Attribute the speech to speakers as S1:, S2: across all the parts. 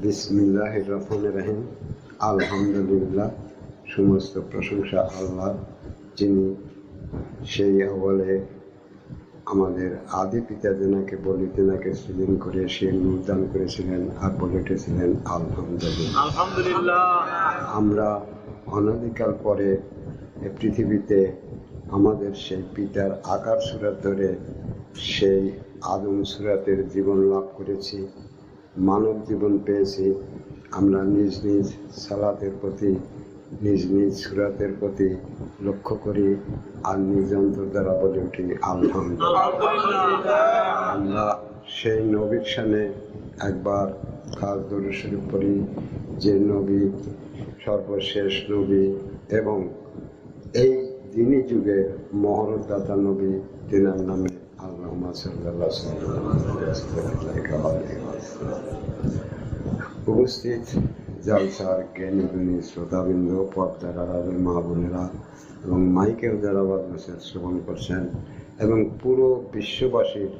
S1: বিসমিল্লাহির রহমানির রহিম। আলহামদুলিল্লাহ, সমস্ত প্রশংসা আল্লাহ, যিনি সেই আওয়ালে আমাদের আদি পিতা জেনাকে বলি তেনাকে সৃজন করে সে নূর দান করেছিলেন আর বলে উঠেছিলেন আলহামদুলিল্লাহ। আমরা অনধিকাল পরে পৃথিবীতে আমাদের সেই পিতার আকার সুরাত ধরে সেই আদম সুরাতের জীবন লাভ করেছি, মানব জীবন পেয়েছি। আমরা নিজ নিজ সালাতের প্রতি, নিজ নিজ সুরাতের প্রতি লক্ষ্য করি আর নিজ অন্তর দ্বারা বলে উঠি আলহামদুলিল্লাহ। আমরা সেই নবীর সামনে একবার খাস দরুদ শরীফ পড়ি, যে নবী সর্বশেষ নবী এবং এই দিনই যুগে মহরতদাতা নবী, তেনার নামে আল্লাহুম্মা সাল্লাল্লাহু আলাইহি ওয়াসাল্লাম। উপস্থিত জালসার জ্ঞানী গুণী শ্রোতাবৃন্দ, পর্দার আড়ালের মা বোনেরা এবং মাইকেও যারা বাজনা শ্রবণ করছেন এবং পুরো বিশ্ববাসীর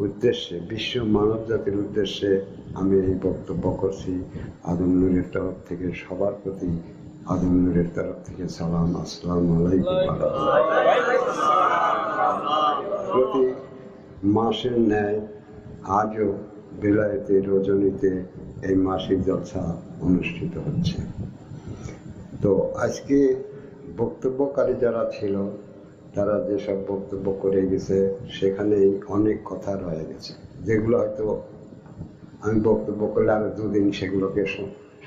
S1: উদ্দেশ্যে, বিশ্ব মানব জাতির উদ্দেশ্যে আমি এই বক্তব্য করছি। আদম নূরের তরফ থেকে সবার প্রতি আদম নূরের তরফ থেকে সালাম, আসসালামু আলাইকুম। প্রতি মাসের ন্যায় আজও বিলায়েতে রজনীতে এই মাসিক জলসা অনুষ্ঠিত হচ্ছে। তো আজকে বক্তব্যকারী যারা ছিল তারা যেসব বক্তব্য করে গেছে সেখানেই অনেক কথা রয়ে গেছে, যেগুলো হয়তো আমি বক্তব্য করলে আরো দুদিন সেগুলোকে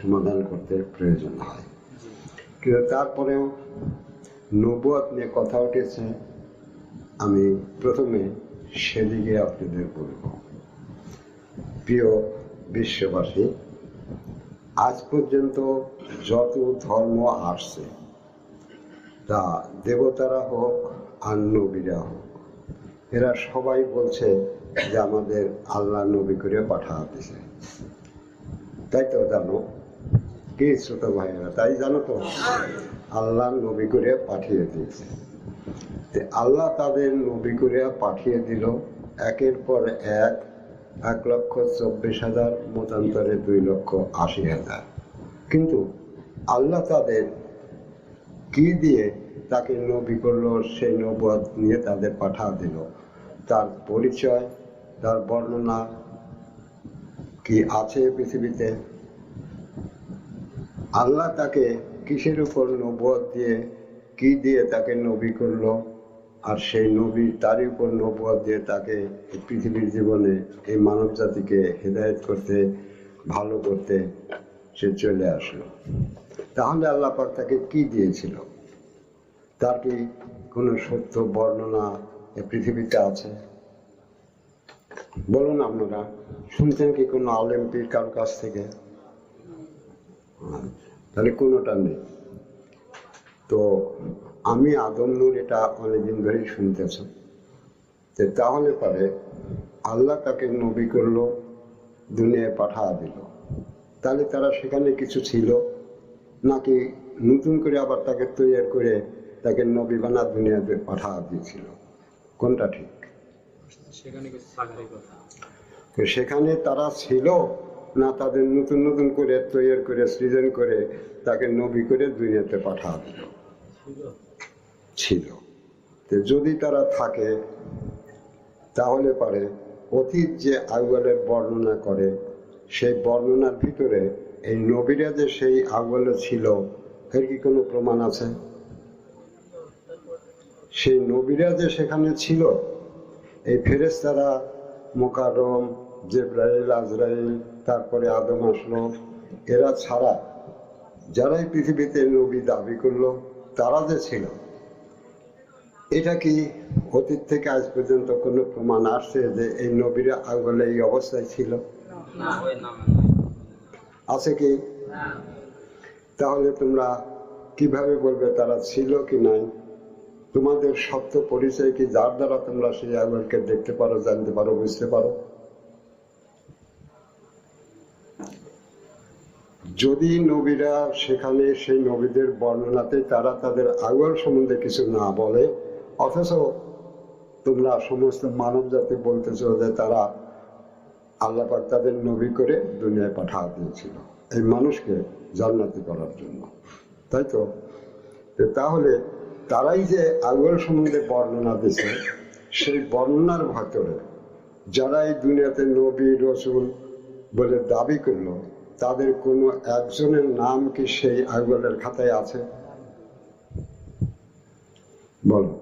S1: সমাধান করতে প্রয়োজন হয়। কিন্তু তারপরেও নবুয়ত নিয়ে কথা উঠেছে, আমি প্রথমে সেদিকে আপনাদের বলব। প্রিয় বিশ্ববাসী, আজ পর্যন্ত যত ধর্ম আসছে, তা দেবতারা হোক আর নবীরা হোক, এরা সবাই বলছে যে আমাদের আল্লাহ নবী করে পাঠাতেছে। তাই তো জানো কি ছোট ভাইয়েরা, তাই জানো তো আল্লাহ নবী করে পাঠিয়ে দিয়েছে। আল্লাহ তাদের নবী করে পাঠিয়ে দিল একের পর এক, 1,24,000, মতান্তরে 2,80,000। কিন্তু আল্লাহ তাদের কি দিয়ে তাকে নবী করলো, সেই নবুয়ত নিয়ে তাদের পাঠা দিল। তার পরিচয়, তার বর্ণনা কি আছে পৃথিবীতে? আল্লাহ তাকে কিসের উপর নবুয়ত দিয়ে, কি দিয়ে তাকে নবী করলো, আর সেই নবী তারই উপর নবুয়ত দিয়ে তাকে পৃথিবীর জীবনে এই মানব জাতিকে হেদায়েত করতে, ভালো করতে সে চলে আসলো। তাহলে আল্লাহ পাক তাকে কি দিয়েছিল? তার কি কোনো সত্য বর্ণনা এই পৃথিবীতে আছে? বলুন, আপনারা শুনছেন কি কোনো আলেম পীর কারোর কাছ থেকে? তাহলে কোনোটা নেই। তো আমি আদম নূর এটা অনেকদিন ধরেই শুনতেছ। তাহলে পরে আল্লাহ তাকে নবী করলো, দুনিয়ায় পাঠা দিল। তাহলে তারা সেখানে কিছু ছিল নাকি নতুন করে আবার তাকে তৈরি করে তাকে নবী বানা দুনিয়াতে পাঠা দিয়েছিল? কোনটা ঠিক? সেখানে তারা ছিল না তাদের নতুন নতুন করে তৈরি করে সৃজন করে তাকে নবী করে দুনিয়াতে পাঠা দিল? ছিল। যদি তারা থাকে তাহলে পারে অতীত যে আউয়ালের বর্ণনা করে, সেই বর্ণনার ভিতরে এই নবীরা যে সেই আউয়ালে ছিল, এর কি কোনো প্রমাণ আছে? সেই নবীরা যে সেখানে ছিল, এই ফেরেশতারা মুকাররম, জিবরাইল, আজরাইল, তারপরে আদম আসলো, এরা ছাড়া যারাই পৃথিবীতে নবী দাবি করলো তারা যে ছিল, এটা কি অতীত থেকে আজ পর্যন্ত কোনো প্রমাণ আসছে যে এই নবীরা আউয়ালে এই অবস্থায় ছিল? আছে কি? তাহলে তোমরা কিভাবে বলবে তারা ছিল কি নাই? তোমাদের সত্য পরিচয় কি যার দ্বারা তোমরা সেই আউয়ালকে দেখতে পারো, জানতে পারো, বুঝতে পারো? যদি নবীরা সেখানে সেই নবীদের বর্ণনাতে তারা তাদের আউয়াল সম্বন্ধে কিছু না বলে, অথচ তোমরা সমস্ত মানব জাতি বলতেছো যে তারা আল্লাহ পাক তাদের নবী করে দুনিয়ায় পাঠা দিয়েছিল এই মানুষকে জান্নাতি করার জন্য, তাই তো? তাহলে তারাই যে আউয়াল সম্বন্ধে বর্ণনা দিয়েছে, সেই বর্ণনার ভেতরে যারা এই দুনিয়াতে নবী রসুল বলে দাবি করলো, তাদের কোনো একজনের নাম কি সেই আউয়ালের খাতায় আছে? বলো।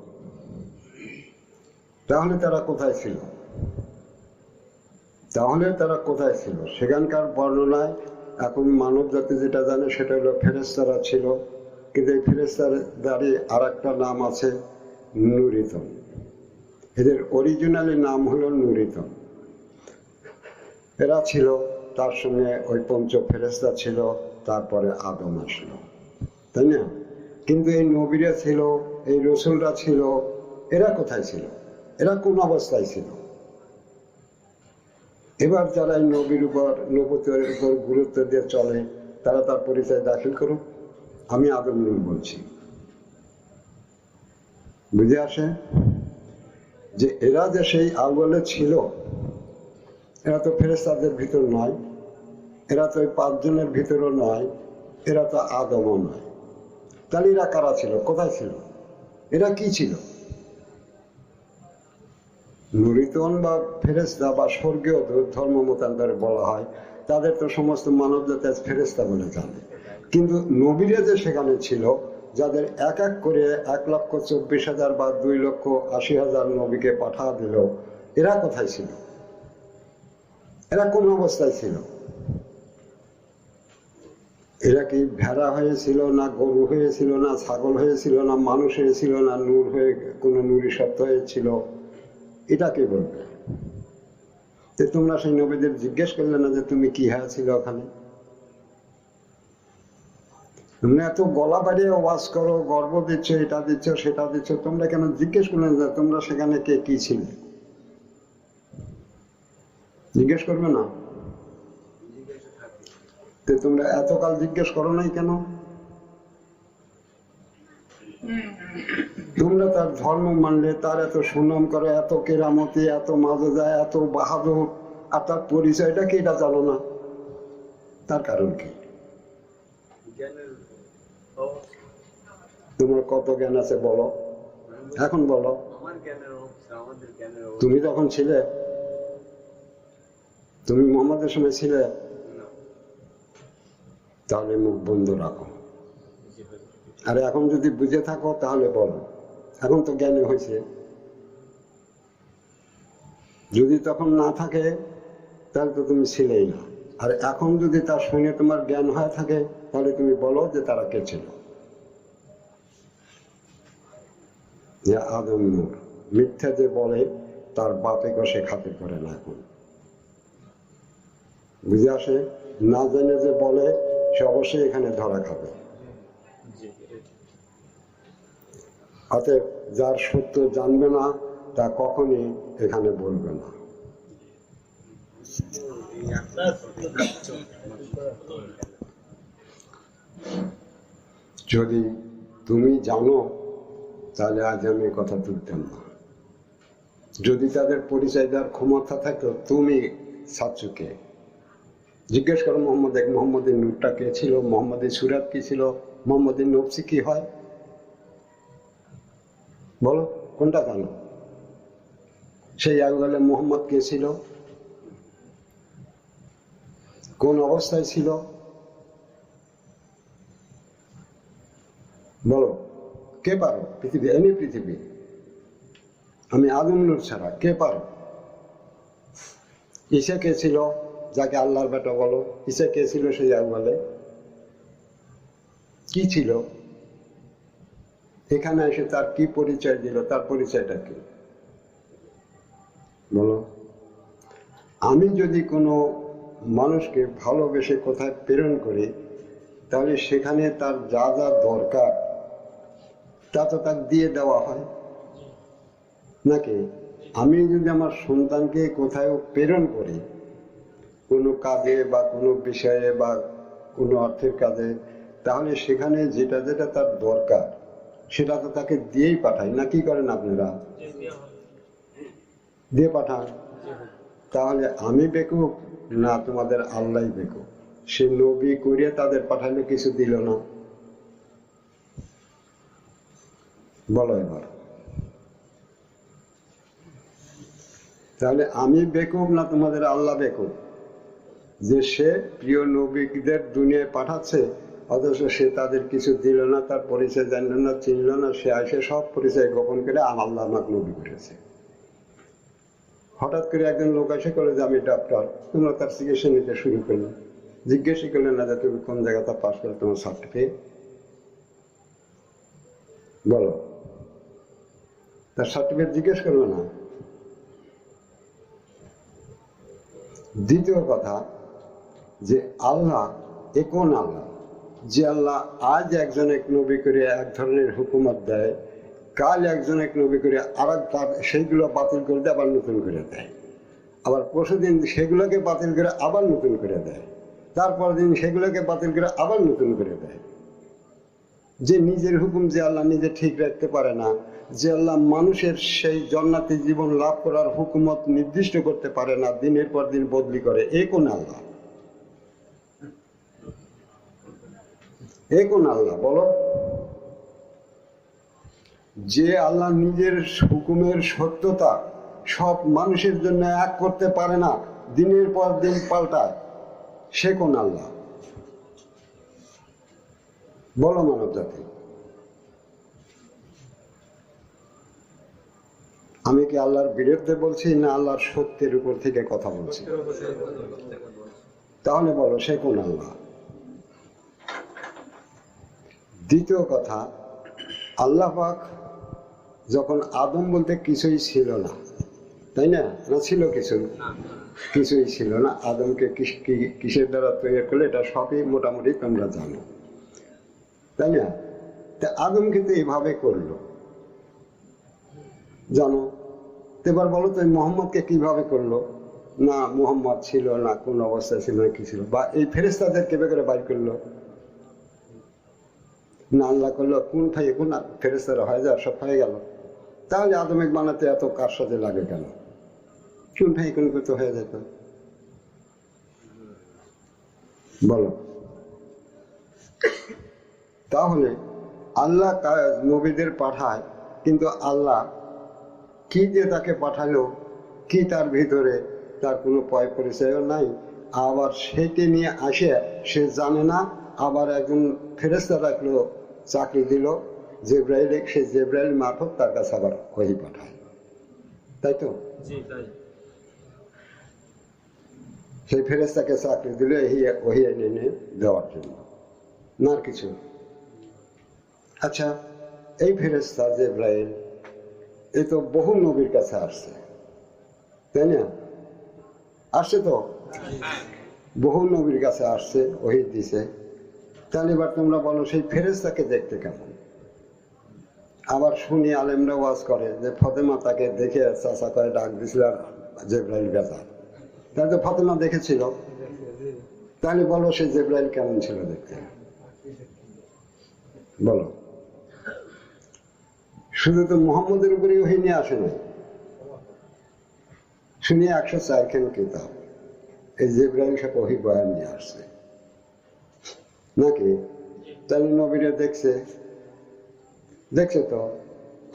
S1: তাহলে তারা কোথায় ছিল? সেখানকার বর্ণনায় এখন মানব জাতি যেটা জানে সেটা হলো ফেরেশতারা ছিল, কিন্তু এই ফেরেশতাদেরই আর একটা নাম আছে নুরিতন। এদের অরিজিনালি নাম হলো নুরিতন। এরা ছিল, তার সঙ্গে ওই পঞ্চ ফেরেশতা ছিল, তারপরে আদম আসলো, তাই না? কিন্তু এই নবীরা ছিল, এই রসুলরা ছিল, এরা কোথায় ছিল? এরা কোন অবস্থায় ছিল? এবার যারা এই নবীর উপর নবুতের উপর গুরুত্ব দিয়ে চলে, তারা তার পরিচয় দাখিল করুক। আমি আদম নূর বলছি। বুঝে আসে যে এরা যে সেই আউয়ালে ছিল, এরা তো ফেরেশতাদের ভিতর নয়, এরা তো ওই 5 জনের ভিতরও নয়, এরা তো আদমও নয়। তাহলে এরা কারা ছিল? কোথায় ছিল? এরা কি ছিল? নুরিতন বা ফেরেশতা বা স্বর্গীয় ধর্ম মতান্তরে বলা হয়, তাদের তো সমস্ত মানব জাতি ফেরেশতা বলে জানে। কিন্তু নবীরা যে সেখানে ছিল, যাদের এক এক করে 1,24,000 বা 2,80,000 নবীকে পাঠা দিল, এরা কোথায় ছিল? এরা কোন অবস্থায় ছিল? এরা কি ভেড়া হয়েছিল, না গরু হয়েছিল, না ছাগল হয়েছিল, না মানুষ হয়েছিল, না নূর হয়ে কোনো নুরি সত্য হয়েছিল? এটা কে বলবে? তোমরা সেই নবীদের জিজ্ঞেস করলে না যে তুমি কি হয়েছিল ওখানে? তোমরা এত গলা বাড়িয়ে ওয়াজ করো, গর্ব দিচ্ছ, এটা দিচ্ছ, সেটা দিচ্ছ, তোমরা কেন জিজ্ঞেস করলে যে তোমরা সেখানে কে কি ছিলে? জিজ্ঞেস করবে না? তোমরা এতকাল জিজ্ঞেস করো নাই কেন? তোমরা তার ধর্ম মানলে, তার এত সুনাম করে, এত কেরামতি, এত মাজেজা, এত বাহাদুর, আর তার পরিচয়টা কি এটা জানো না? তার কারণ কি? তোমার কত জ্ঞান আছে বলো, এখন বলো। তুমি তখন ছিলে? তুমি মোহাম্মদের সময় ছিলে? তাহলে মুখ বন্ধ রাখো। আর এখন যদি বুঝে থাকো তাহলে বলো, এখন তো জ্ঞানী হয়েছে। যদি তখন না থাকে তাহলে তো তুমি ছিলেই না। আর এখন যদি তা শুনে তোমার জ্ঞান হয়ে থাকে, তাহলে তুমি বলো যে তারা কে ছিল। যে আদম নূর মিথ্যা যে বলে, তার বাপে সে খাতির করে না। এখন বুঝে আসে? না জেনে যে বলে, সে অবশ্যই এখানে ধরা খাবে। অতএব যার সত্য জানবে না, তা কখনই এখানে বলবে না। যদি তুমি জানো, তাহলে আজ আমি কথা তুলতাম না। যদি তাদের পরিচয় দেওয়ার ক্ষমতা থাকতো, তুমি সাচ্চুকে জিজ্ঞেস করো মোহাম্মদের নূরটা কে ছিল, মোহাম্মদের সুরাত কি ছিল, মোহাম্মদের নফসি কি হয়, বলো কোনটা জানো? সেই আউয়ালে মোহাম্মদ কে ছিল, কোন অবস্থায় ছিল, বলো। কে পারো? পৃথিবী, এমনি পৃথিবী, আমি আদম নূর ছাড়া কে পারো? ঈসা কে ছিল, যাকে আল্লাহর বেটা বলো? ঈসা কে ছিল সেই আউয়ালে? কি ছিল? এখানে এসে তার কি পরিচয় দিল? তার পরিচয়টা কি বলো? আমি যদি কোনো মানুষকে ভালোবেসে কোথায় প্রেরণ করি, তাহলে সেখানে তার যা যা দরকার তা তো তাকে দিয়ে দেওয়া হয় নাকি? আমি যদি আমার সন্তানকে কোথাও প্রেরণ করি, কোনো কাজে বা কোনো বিষয়ে বা কোনো অর্থের কাজে, তাহলে সেখানে যেটা যেটা তার দরকার সেটা তো তাকে দিয়েই পাঠাই না? কি করেন আপনারা? দিয়ে পাঠান। তাহলে আমি বেকুব না তোমাদের আল্লাহ বেকুব? সে নবী করিয়া তাদের পাঠাইলে কিছু দিল না। বলো এবার, তাহলে আমি বেকুব না তোমাদের আল্লাহ বেকুব যে সে প্রিয় নবীদের দুনিয়ায় পাঠাচ্ছে অথচ সে তাদের কিছু দিল না, তার পরিচয় জানল না, চিনল না, সে আসে সব পরিচয় গোপন করে আল্লাহ আমাকে নবী করেছে। হঠাৎ করে একজন লোক এসে করে যে আমি ডাক্তার, তোমরা তার চিকিৎসা নিতে শুরু করলে, জিজ্ঞেসই করলে না যে তুমি কোন জায়গাটা পাস করে তোমার সার্টিফিকেট, বলো, তার সার্টিফিকেট জিজ্ঞেস করলো না। দ্বিতীয় কথা যে আল্লাহ এ কোন আল্লাহ যে আল্লাহ আজ একজন এক নবী করে এক ধরনের হুকুমত দেয়, কাল একজন এক নবী করে আর তার সেইগুলো বাতিল করে দেয় আবার নতুন করে দেয়, আবার পরশুদিন সেগুলোকে বাতিল করে আবার নতুন করে দেয়, তারপর দিন সেগুলোকে বাতিল করে আবার নতুন করে দেয়। যে নিজের হুকুম যে আল্লাহ নিজে ঠিক রাখতে পারে না, যে আল্লাহ মানুষের সেই জান্নাতি জীবন লাভ করার হুকুমত নির্দিষ্ট করতে পারে না, দিনের পর দিন বদলি করে, এ কোন আল্লাহ? এ কোন আল্লাহ বলো? যে আল্লাহ নিজের হুকুমের সত্যতা সব মানুষের জন্য এক করতে পারে না, দিনের পর দিন পাল্টায়, সে কোন আল্লাহ বলো মানব জাতি? আমি কি আল্লাহর বিরুদ্ধে বলছি না আল্লাহর সত্যের উপর থেকে কথা বলছি? তাহলে বলো সে কোন আল্লাহ? দ্বিতীয় কথা, আল্লাহ পাক যখন আদম বলতে কিছুই ছিল না, তাই না? না ছিল কিছু? কিছুই ছিল না। আদমকে কিসের দ্বারা তৈরি করলে এটা সবই মোটামুটি তোমরা জানো, তাই না? তা আদম কিন্তু এভাবে করলো, জানো। এবার বলো তো মোহাম্মদকে কিভাবে করলো? না মোহাম্মদ ছিল না, কোন অবস্থায় ছিল না, কি ছিল, বা এই ফেরেশতাদের কেবে করে বাইর করলো? না আল্লাহ করলো, কোন ভাই কোন ফেরেশতারা হয়ে যায়, সব হয়ে গেল। তাহলে আদমেক বানাতে এত কার সাথে লাগে কেন? কোন ভাই কোন করতে হয়ে যেত, বলো। তাহলে আল্লাহ নবীদের পাঠায়, কিন্তু আল্লাহ কি দিয়ে তাকে পাঠালো, কি তার ভিতরে, তার কোনো পয় পরিচয়ও নাই। আবার সেটি নিয়ে আসে সে জানে না, আবার একজন ফেরেশতা রাখলো, চাকরি দিল জিবরাইল, সে জিবরাইল মারফত তার কাছে আবার ওহী পাঠায়, তাই তো? সেই ফেরেশতাকে চাকরি দিল ওহী এনে দেওয়ার জন্য, না আর কিছু। আচ্ছা, এই ফেরেশতা জিবরাইল এ তো বহু নবীর কাছে আসছে, তাই না? আসছে তো, বহু নবীর কাছে আসছে, ওহী দিছে। তাহলে এবার তোমরা বলো সেই ফেরেশতাকে দেখতে কেমন? আবার শুনি আলেমরা ওয়াজ করে যে ফাতেমা তাকে দেখে চাচা করে ডাক দিছিল জিবরাইল বেজা, তাহলে তো ফাতেমা দেখেছিল। তাহলে বলো সেই জিবরাইল কেমন ছিল দেখতে, বলো। শুধু তো মুহাম্মদের উপরে ওহী নিয়ে আসে না, শুনি 104 খান কিতাব এই জিবরাইল সব ওহী বয়ান নিয়ে আসছে নাকি? তাহলে নবীরা দেখছে, দেখছে তো।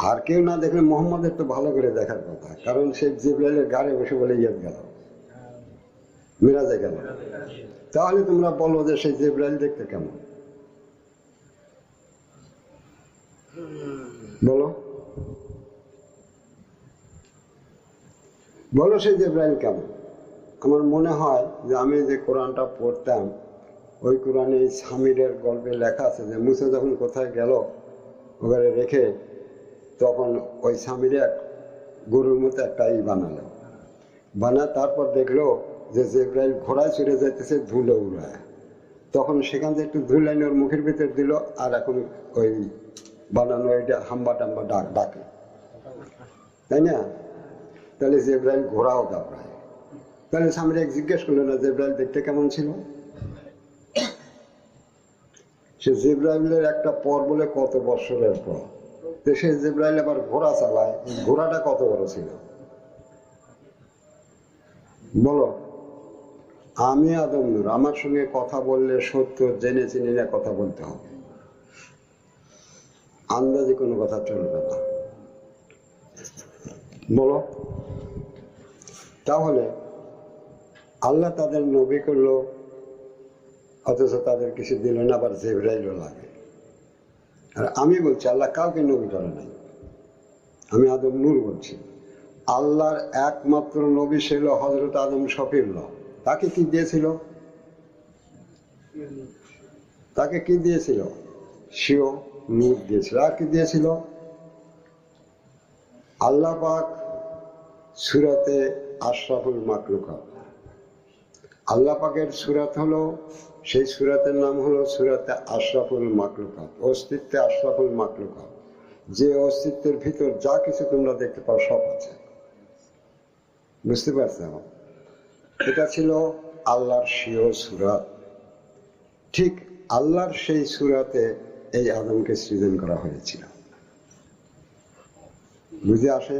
S1: আর কেউ না দেখলে মুহাম্মদের তো ভালো করে দেখার কথা, কারণ সে জিবরাইলের গাড়ি বসে বলে ইয়ে গেল, মিরাজে গেল। তাহলে তোমরা বলো যে সেই জিবরাইল দেখতে কেমন, বলো। বলো সেই জিবরাইল কেমন? আমার মনে হয় যে আমি যে কোরআনটা পড়তাম ওই কোরআনে সামিরের গল্পে লেখা আছে যে মুসা যখন কোথায় গেল ওখানে রেখে, তখন ওই সামিরে এক গরুর মতো একটা বানালো, বানায় তারপর দেখলো যে জিবরাইল ঘোড়ায় চড়ে যাইতেছে ধুলো উড়ায়, তখন সেখান থেকে একটু ধুল আইনে ওর মুখের ভিতর দিল, আর এখন ওই বানানো ওইটা হাম্বা টাম্বা ডাকে, তাই না? তাহলে জিবরাইল ঘোড়াও দাঁড়ায়। তাহলে সামিরে জিজ্ঞেস করলো না জিবরাইল দেখতে কেমন ছিল? সে জিবরাইলের একটা পর বলে কত বৎসরের পর, তো সে জিবরাইল আবার ঘোড়া চালায়, ঘোড়াটা কত বড় ছিল? বলো, আমি আদম নূর, আমার সঙ্গে কথা বললে সত্য জেনে চিনে না কথা বলতে হবে, আন্দাজে কোনো কথা চলবে না। বলো, তাহলে আল্লাহ তাদের নবী করলো, অথচ তাদের কিছু দিল না, আবার জিবরাইলও লাগে। আর আমি বলছি আল্লাহ কাউকে নবী করে নাই, আমি আদম নূর বলছি। আল্লাহর একমাত্র নবী ছিল হযরত আদম শফিউল্লাহ। তাকে কি দিয়েছিল? তাকে কি দিয়েছিল? সিও নূর দিয়েছিল। আর কি দিয়েছিল? আল্লাহ পাক সূরাতে আশরাফুল মাখলুকাত, আল্লাহ পাকের সূরাত হলো, সেই সূরাতের নাম হলো সূরাতে আশরাফুল মাখলুকাত, অস্তিত্বে আশরাফুল মাখলুকাত। যে অস্তিত্বের ভিতর যা কিছু তোমরা দেখতে পাও সব আছে। বুঝতে পারছো? এটা ছিল আল্লাহর সিও সূরাত। ঠিক আল্লাহর সেই সূরাতে এই আদমকে সৃজন করা হয়েছিল। বুঝে আসে?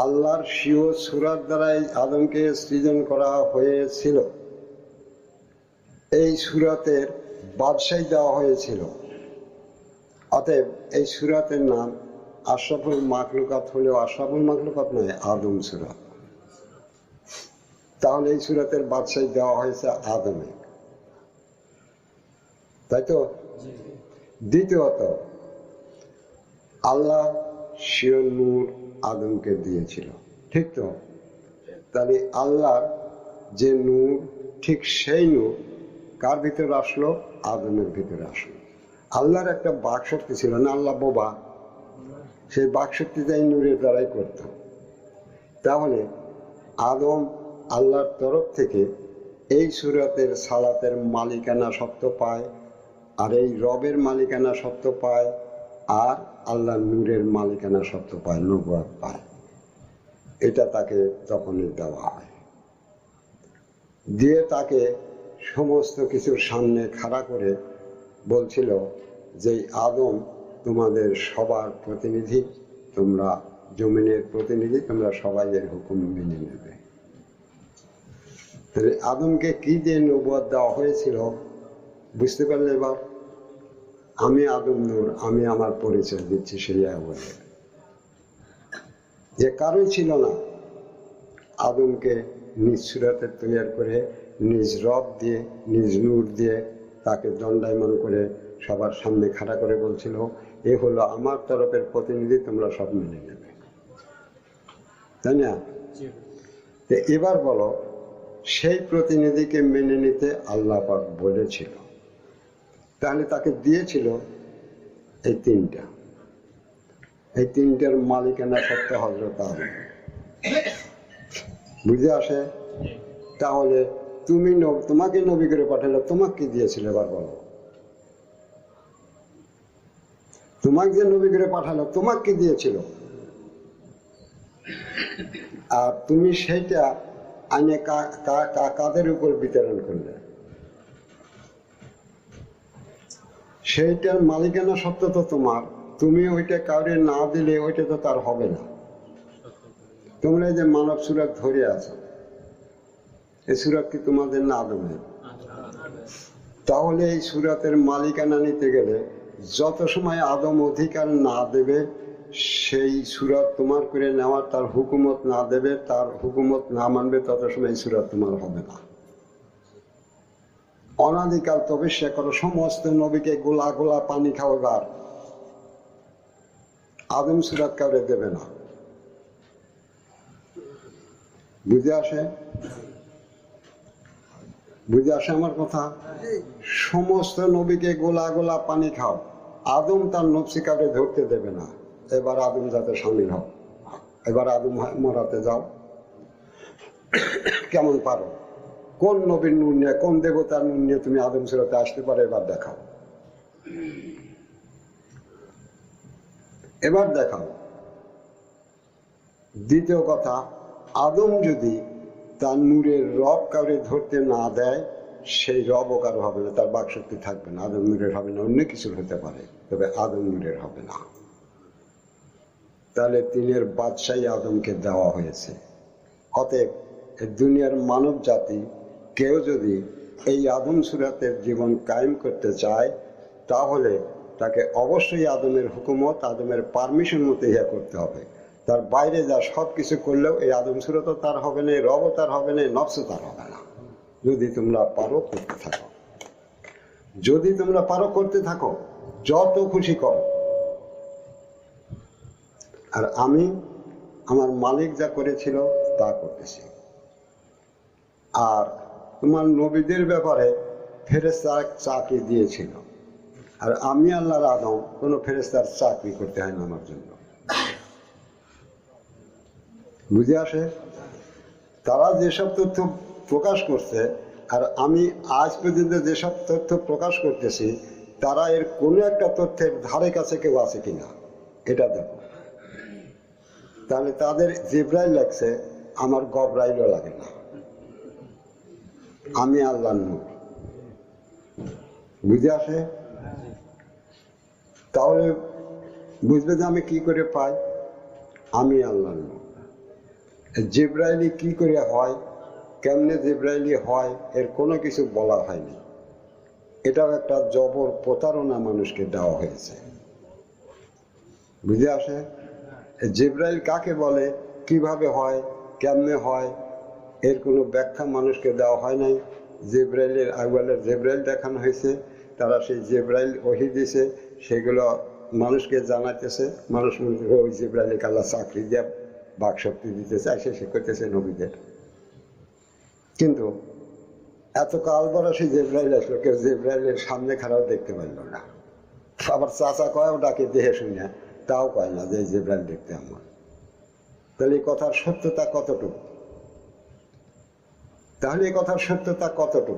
S1: আল্লাহর সিও সূরাত দ্বারা এই আদমকে সৃজন করা হয়েছিল। এই সূরাতের বাদশাহী দেওয়া হয়েছিল। অতএব এই সূরাতের নাম আশরাফুল মাখলুকাত হলেও আশরাফুল মাখলুকাত নয়, আদম সূরাত। তাহলে এই সূরাতের বাদশাহী দেওয়া হয়েছে আদমে, তাই তো? দ্বিতীয়ত, আল্লাহ সিও নূর আদমকে দিয়েছিল, ঠিক তো? তাহলে আল্লাহর যে নূর, ঠিক সেই নূর কার ভিতরে আসলো? আদমের ভিতরে আসলো। আল্লাহর একটা বাকশক্তি ছিল না, আল্লাহ বোবা, সেই বাকশক্তিটা এই নূরের দ্বারাই করত। তাহলে আদম আল্লাহর তরফ থেকে এই সূরাতের সালাতের মালিকানা সত্য পায়, আর এই রবের মালিকানা সত্য পায়, আর আল্লাহ নূরের মালিকানা সত্য পায়, নবুয়ত পায়। এটা তাকে তখনই দেওয়া হয়। দিয়ে তাকে সমস্ত কিছুর সামনে খাড়া করে বলছিল যে আদম তোমাদের সবার প্রতিনিধি, তোমরা জমিনের প্রতিনিধি, তোমরা সবাই এর হুকুম মেনে নেবে। তাহলে আদমকে কি দিয়ে নবুয়ত দেওয়া হয়েছিল বুঝতে পারলে? এবার আমি আদম নূর, আমি আমার পরিচয় দিচ্ছি সেই বলে। যে কারোই ছিল না আদমকে নিজ সূরাতে তৈরি করে, নিজ রব দিয়ে, নিজ নূর দিয়ে তাকে দণ্ডায়মান করে সবার সামনে খাড়া করে বলছিল এ হলো আমার তরফের প্রতিনিধি, তোমরা সব মেনে নেবে, তাই না? এবার বলো, সেই প্রতিনিধিকে মেনে নিতে আল্লাহ পাক বলেছিল, তাহলে তাকে দিয়েছিল এই তিনটা। এই তিনটার মালিকানা সত্য হযরত আদম। বুঝে আসে? তাহলে তুমি তোমাকে নবী করে পাঠালো, তোমাকে কি দিয়েছিল? এবার বলো, তোমাকে যে নবী করে পাঠালো তোমাকে কি দিয়েছিল? আর তুমি সেইটা আইনে কাদের উপর বিতরণ করলে? সেইটার মালিকানা সত্য তো তোমার। তুমি ওইটা কাউরে না দিলে ওইটা তো তার হবে না। তোমরা এই যে মানব সূরত ধরে আছো, এই সূরত কি তোমাদের না আদমের? তাহলে এই সূরতের মালিকানা নিতে গেলে যত সময় আদম অধিকার না দেবে, সেই সূরত তোমার করে নেওয়ার, তার হুকুমত না দেবে, তার হুকুমত না মানবে, তত সময় এই সূরত তোমার হবে না। অনাদিকাল তপস্যা করো, সমস্ত নবীকে গোলা গোলা পানি খাওয়াবার, আদম সূরত কাউরে দেবে না। বুঝে আসে? বুঝে আসে আমার কথা? সমস্ত নবীকে গোলা গোলা পানি খাও, আদম তার নফসি কাউরে ধরতে দেবে না। এবার আদম যাতে সামিল হও, এবার আদম মরাতে যাও। কেমন পারো? কোন নবীর নূর নিয়ে, কোন দেবতার নূর নিয়ে তুমি আদম সূরতে আসতে পারো? এবার দেখাও, এবার দেখাও। দ্বিতীয় কথা, আদম যদি তার নূরের রব কাউরে ধরতে না দেয়, সেই রবও কারো হবে না, তার বাকশক্তি থাকবে না। আদম নূরের হবে না, অন্য কিছুর হতে পারে, তবে আদম নূরের হবে না। তাহলে তিনের বাদশাহী আদমকে দেওয়া হয়েছে। অতএব এই দুনিয়ার মানব জাতি কেউ যদি এই আদম সুরাতের জীবন কায়েম করতে চায়, তাহলে তাকে অবশ্যই আদমের হুকুমত, আদমের পারমিশন মতো ইহা করতে হবে। তার বাইরে যা সব কিছু করলেও এই আদম সুরাতও তার হবে না, রবও তার হবে না, নফসও তার হবে না। যদি তোমরা পারো করতে থাকো, যদি তোমরা পারো করতে থাকো, যত খুশি করো। আর আমি আমার মালিক যা করেছিল তা করতেছি। আর তোমার নবীদের ব্যাপারে ফেরেশতার চাকরি দিয়েছিল, আর আমি আল্লাহর আদম, কোনো ফেরেশতার চাকরি করতে হয় না আমার জন্য। বুঝে আসে? তারা যেসব তথ্য প্রকাশ করছে আর আমি আজ পর্যন্ত যেসব তথ্য প্রকাশ করতেছি, তারা এর কোনো একটা তথ্যের ধারে কাছে কেউ আছে কিনা এটা দেখো। তাহলে তাদের জিব্রাইল লাগছে, আমার গবরাইলও লাগে না। আমি আল্লাহর নূর। বুঝে আসে? তাহলে বুঝবে যে আমি কি করে পাই, আমি আল্লাহর নূর। জিব্রাইলি কি করে হয়, কেমনে জিব্রাইলি হয়, এর কোনো কিছু বলা হয়নি। এটাও একটা জবর প্রতারণা মানুষকে দেওয়া হয়েছে। বুঝে আসে? জিব্রাইল কাকে বলে, কিভাবে হয়, কেমনে হয়, এর কোনো ব্যাখ্যা মানুষকে দেওয়া হয় নাই। জিব্রাইলের আগবালের জিব্রাইল দেখানো হয়েছে, তারা সেই জিব্রাইল ওহী দিছে, সেগুলো মানুষকে জানাইতেছে। মানুষ মনে করে ওই জিব্রাইলকে আল্লাহ চাকরি দিয়ে বাকশক্তি দিতে চাইছে, সে করতেছে নবীদের। কিন্তু এত কাল বড় সেই জিব্রাইল আসলো, কেউ জিব্রাইলের সামনে খারাপ দেখতে পারল না। আবার চাচা কয়ও ডাকে দেহে শুনে, তাও কয় না যে জিব্রাইল দেখতে আমার। তাহলে এই কথার সত্যতা কতটুকু? তাহলে এই কথার সত্যতা কতটুকু?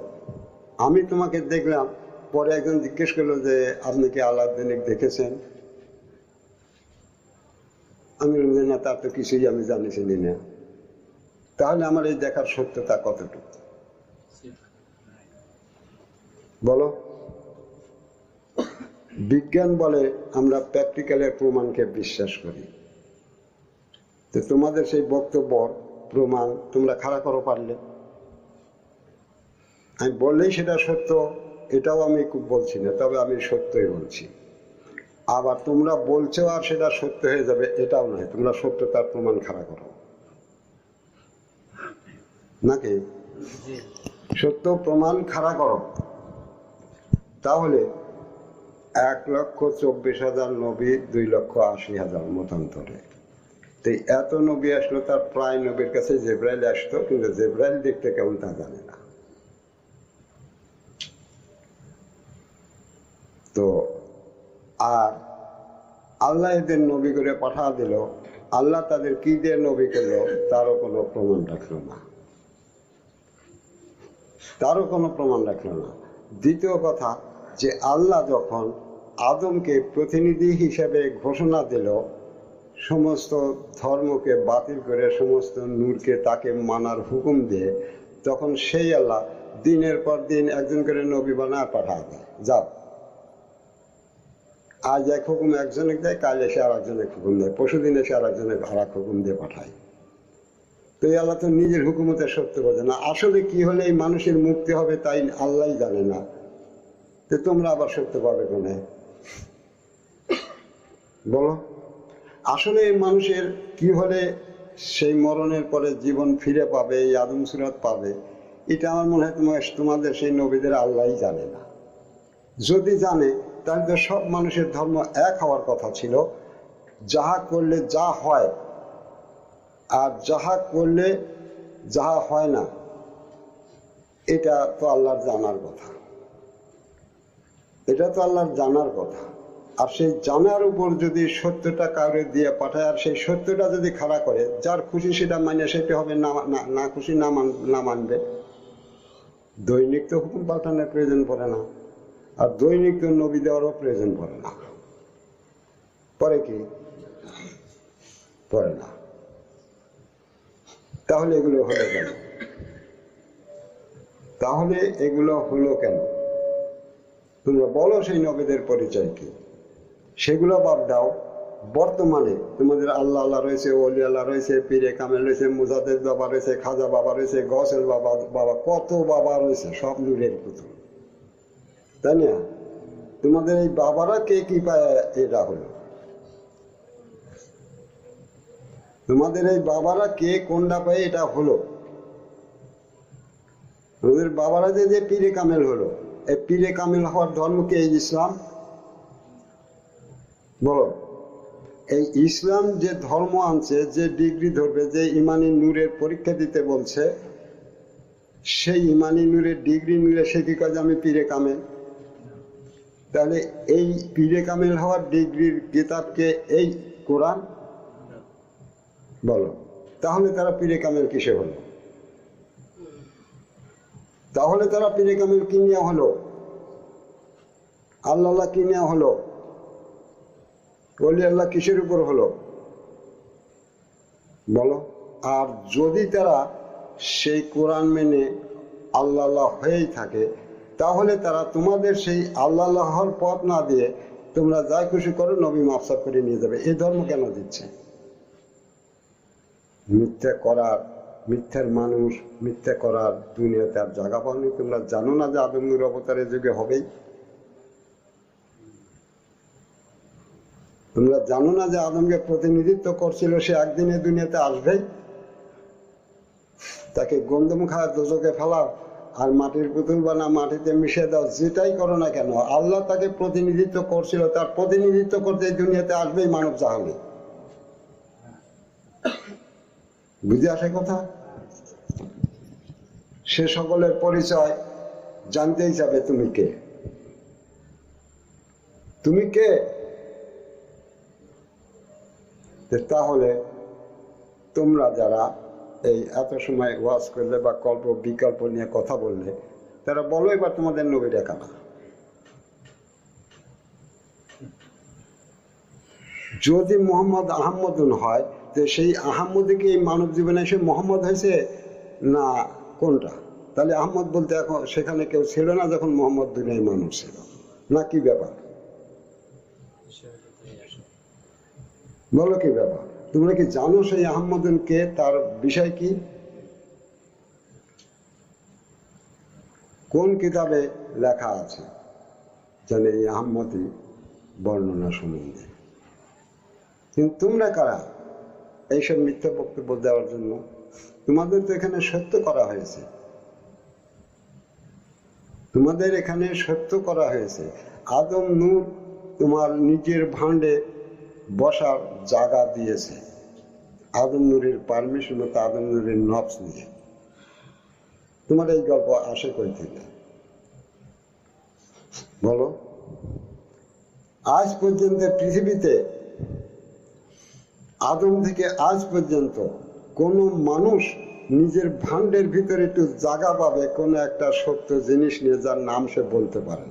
S1: আমি তোমাকে দেখলাম, পরে একজন জিজ্ঞেস করলো যে আপনি কি আলাউদ্দিন দেখেছেন? আমি বললাম না, তার তো কিছুই আমি জানি চিনি না। তাহলে আমার এই দেখার সত্যতা কতটুকু বলো? বিজ্ঞান বলে আমরা প্র্যাকটিক্যালের প্রমাণকে বিশ্বাস করি। তো তোমাদের সেই বক্তব্য প্রমাণ তোমরা খাড়া করো পারলে। আমি বললেই সেটা সত্য, এটাও আমি বলছি না, তবে আমি সত্যই বলছি। আবার তোমরা বলছো আর সেটা সত্য হয়ে যাবে, এটাও নয়। তোমরা সত্যতার প্রমাণ খাড়া করো নাকি? সত্য প্রমাণ খাড়া করো। তাহলে 1,24,000 নবী, 2,80,000 মতান্তরে। তো এত নবী আসলো, তার প্রায় নবীর কাছে জিব্রাইল আসতো, কিন্তু জিব্রাইল দেখতে কেমন তা জানে না। তো আর আল্লাহ এদের নবী করে পাঠা দিল, আল্লাহ তাদের কি দিয়ে নবী করলো তারও কোনো প্রমাণ রাখলো না, তারও কোনো প্রমাণ রাখলো না। দ্বিতীয় কথা, যে আল্লাহ যখন আদমকে প্রতিনিধি হিসেবে ঘোষণা দিল, সমস্ত ধর্মকে বাতিল করে সমস্ত নূরকে তাকে মানার হুকুম দিয়ে, তখন সেই আল্লাহ দিনের পর দিন একজন করে নবী বানায় পাঠা দেয়, যাও। আজ এক হুকুম একজনের দেয়, কাল এসে আর একজনের হুকুম দেয়, পরশুদিন এসে আর একজনের আর এক হুকুম দিয়ে পাঠায়। তো এই আল্লাহ তো নিজের হুকুমতে সত্য বোঝে না। আসলে কি হলে এই মানুষের মুক্তি হবে তাই আল্লাহ জানে না। তো তোমরা আবার সত্য পাবে কোনে বলো? আসলে এই মানুষের কি হলে সেই মরণের পরে জীবন ফিরে পাবে, এই আদম সুরাত পাবে, এটা আমার মনে হয় তোমাদের সেই নবীদের আল্লাহই জানে না। যদি জানে তাহলে তো সব মানুষের ধর্ম এক হওয়ার কথা ছিল। যাহা করলে যা হয়, আর যাহা করলে যাহা হয় না, এটা তো আল্লাহর জানার কথা। এটা তো আল্লাহর জানার কথা। আর সেই জানার উপর যদি সত্যটা কাউরে দিয়ে পাঠায়, আর সেই সত্যটা যদি খাড়া করে, যার খুশি সেটা মানে সেটা হবে, না খুশি না মানবে। দৈনিক তো হুকুম পাল্টানোর প্রয়োজন পড়ে না, আর দৈনিক তো নবী দেওয়ারও প্রয়োজন পড়ে না। পরে কি? পড়ে না। তাহলে এগুলো হলো কেন? তাহলে এগুলো হলো কেন? তোমরা বলো সেই নবীদের পরিচয় কি? সেগুলো বাদ দাও, বর্তমানে তোমাদের আল্লাহ আল্লাহ রয়েছে, ওলি আল্লাহ রয়েছে, পীরে কামেল রয়েছে, মুজাদ্দেদ বাবা রয়েছে, খাজা বাবা রয়েছে, গসেল বাবা বাবা কত বাবা রয়েছে, সব নূরের পুতুল, তাই না? তোমাদের এই বাবারা কে কি পায় এটা হলো, তোমাদের এই বাবারা কে কোনটা পায় এটা হলো। তোমাদের বাবারা যে পীরে কামেল হলো, এই পীরে কামেল হওয়ার ধর্ম কি এই ইসলাম? বলো, এই ইসলাম যে ধর্ম আনছে, যে ডিগ্রি ধরবে, যে ইমানি নূরের পরীক্ষা দিতে বলছে, সেই ইমানি নূরের ডিগ্রি নিলে সে কি কাজ আমি পীরে কামেল? তাহলে এই পীরে কামেল হওয়ার ডিগ্রির কিতাবকে এই কোরআন? বলো, তাহলে তারা পীরে কামেল কিসে হলো? তাহলে তারা পীরে কামেল কি নেওয়া হলো? আল্লাহ কি নেওয়া হলো? ওলি আল্লাহ কিসের উপর হলো? বলো। আর যদি তারা সেই কোরআন মেনে আল্লাহ হয়েই থাকে, তাহলে তারা তোমাদের সেই আল্লাহর পথ না দিয়ে তোমরা যা খুশি করো নবী মাফসাব করে নিয়ে যাবে। এই ধর্ম কেন দিচ্ছে? মিথ্যা করার, মিথ্যার মানুষ, মিথ্যা করার দুনিয়াতে আর জায়গা পাওনি। তোমরা জানো না যে আদম নূর অবতারের যুগে হবেই? তোমরা জানো না যে আদমকে প্রতিনিধিত্ব করছিল, সে একদিনে দুনিয়াতে আসবেই? তাকে গন্ধম খাওয়া, দোজকে ফেলাও আর মাটির পুতুল বানা, মাটিতে মিশে দাও, যেটাই করো না কেন, আল্লাহ তাকে প্রতিনিধিত্ব করছিল, তার প্রতিনিধিত্ব করতে দুনিয়াতে আসবেই মানব জাহানে। বুঝে আসে কথা? সে সকলের পরিচয় জানতেই যাবে তুমি কে, তুমি কে। তাহলে তোমরা যারা এই এত সময় ওয়াজ করলে বা কল্প বিকল্প নিয়ে কথা বললে, তারা বলো এবার তোমাদের নবীরা কারা? যদি মোহাম্মদ আহম্মদুন হয়, তো সেই আহম্মদে কি এই মানব জীবনে এসে মোহাম্মদ হয়েছে না কোনটা? তাহলে আহম্মদ বলতে এখন সেখানে কেউ ছিল না যখন মোহাম্মদ দুনিয়ায় মানুষ ছিল, না কি ব্যাপার? বলো কি ব্যাপার? তোমরা কি জানো সেই আহম্মদুন কে, তার বিষয় কি? কোন কিতাবে লেখা আছে জানে এই আহম্মদী বর্ণনা সম্বন্ধে? কিন্তু তোমরা কারা এইসব মিথ্যা বক্তব্য দেওয়ার জন্য? তোমাদের তো এখানে সত্য করা হয়েছে, তোমাদের এখানে সত্য করা হয়েছে। আদম নূর তোমার নিজের ভাণ্ডে বসার জায়গা দিয়েছে, আদম নূরের পারমিশন মতো, আদম নূরের নফস নিয়ে। তোমার এই গল্প আসে কই থেকে? বলো। আজ পর্যন্ত পৃথিবীতে, আদম থেকে আজ পর্যন্ত কোনো মানুষ নিজের ভাণ্ডের ভিতরে একটু জায়গা পাবে কোনো একটা সত্য জিনিস নিয়ে, যার নাম সে বলতে পারে?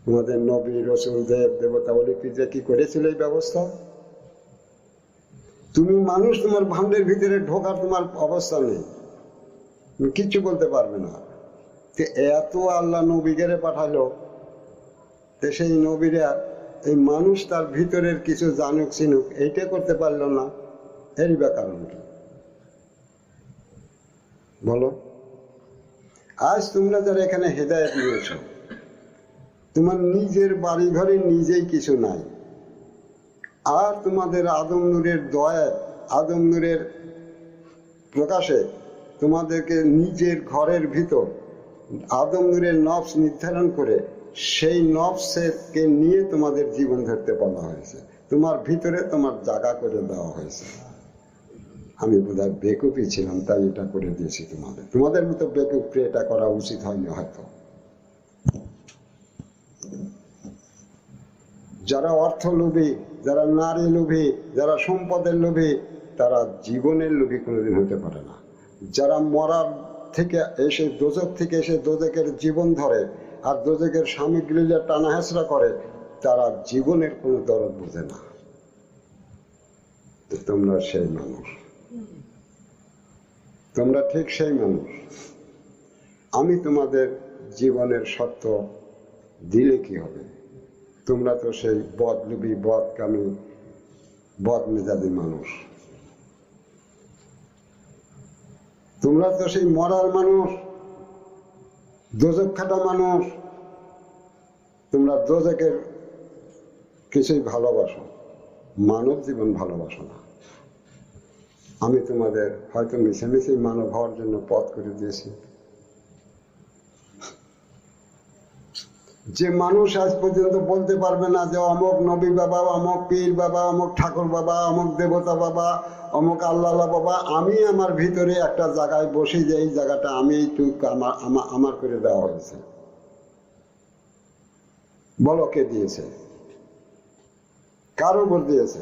S1: তোমাদের নবী রসুল দেব দেবতা বলি পিজে কি করেছিল এই ব্যবস্থা? তুমি মানুষ, তোমার ভাণ্ডের ভিতরে ঢোকার তোমার অবস্থা নেই, তুমি কিচ্ছু বলতে পারবে না। এত আল্লাহ নবীগেরে পাঠালো, তো সেই নবীরা এই মানুষ তার ভিতরের কিছু জানুক চিনুক, এইটা করতে পারলো না, এরই বা কারণ কি? বলো। আজ তোমরা যারা এখানে হেদায়েত নিয়েছ, তোমার নিজের বাড়ি ঘরে নিজেই কিছু নাই, আর তোমাদের আদম নূরের দয়া, আদম নূরের প্রকাশে তোমাদেরকে নিজের ঘরের ভিতর আদম নূরের নফস নির্ধারণ করে সেই নফসকে নিয়ে তোমাদের জীবন ধরতে বলা হয়েছে, তোমার ভিতরে তোমার জায়গা করে দেওয়া হয়েছে। আমি বোধহয় বেকুফি ছিলাম তাই এটা করে দিয়েছি তোমাদের। তোমাদের মতো বেকুফে এটা করা উচিত হয়নি হয়তো। যারা অর্থ লোভী, যারা নারী লোভী, যারা সম্পদের লোভী, তারা জীবনের লোভী কোনোদিন হতে পারে না। যারা মরার থেকে এসে, দোজক থেকে এসে দোজকের জীবন ধরে আর দোজকের সামগ্রীরা টানা হেঁচড়া করে, তারা জীবনের কোনো দরদ বোঝে না। তোমরা সেই মানুষ, তোমরা ঠিক সেই মানুষ। আমি তোমাদের জীবনের সত্য দিলে কি হবে? তোমরা তো সেই বদলুবি, বদকামী, বদমেজাজি মানুষ। তোমরা তো সেই মরার মানুষ, দোজক খাটা মানুষ। তোমরা দোজকের কিছুই ভালোবাসো, মানব জীবন ভালোবাসো না। আমি তোমাদের হয়তো মিশামিশি মানব হওয়ার জন্য পথ করে দিয়েছি। যে মানুষ আজ পর্যন্ত বলতে পারবে না যে অমুক নবী বাবা, অমুক পীর বাবা, অমুক ঠাকুর বাবা, অমুক দেবতা বাবা, অমুক আল্লাহ বাবা, আমি আমার ভিতরে একটা জায়গায় বসে যে এই জায়গাটা আমি একটু আমার করে দেওয়া হয়েছে, বলো কে দিয়েছে? কার উপর দিয়েছে?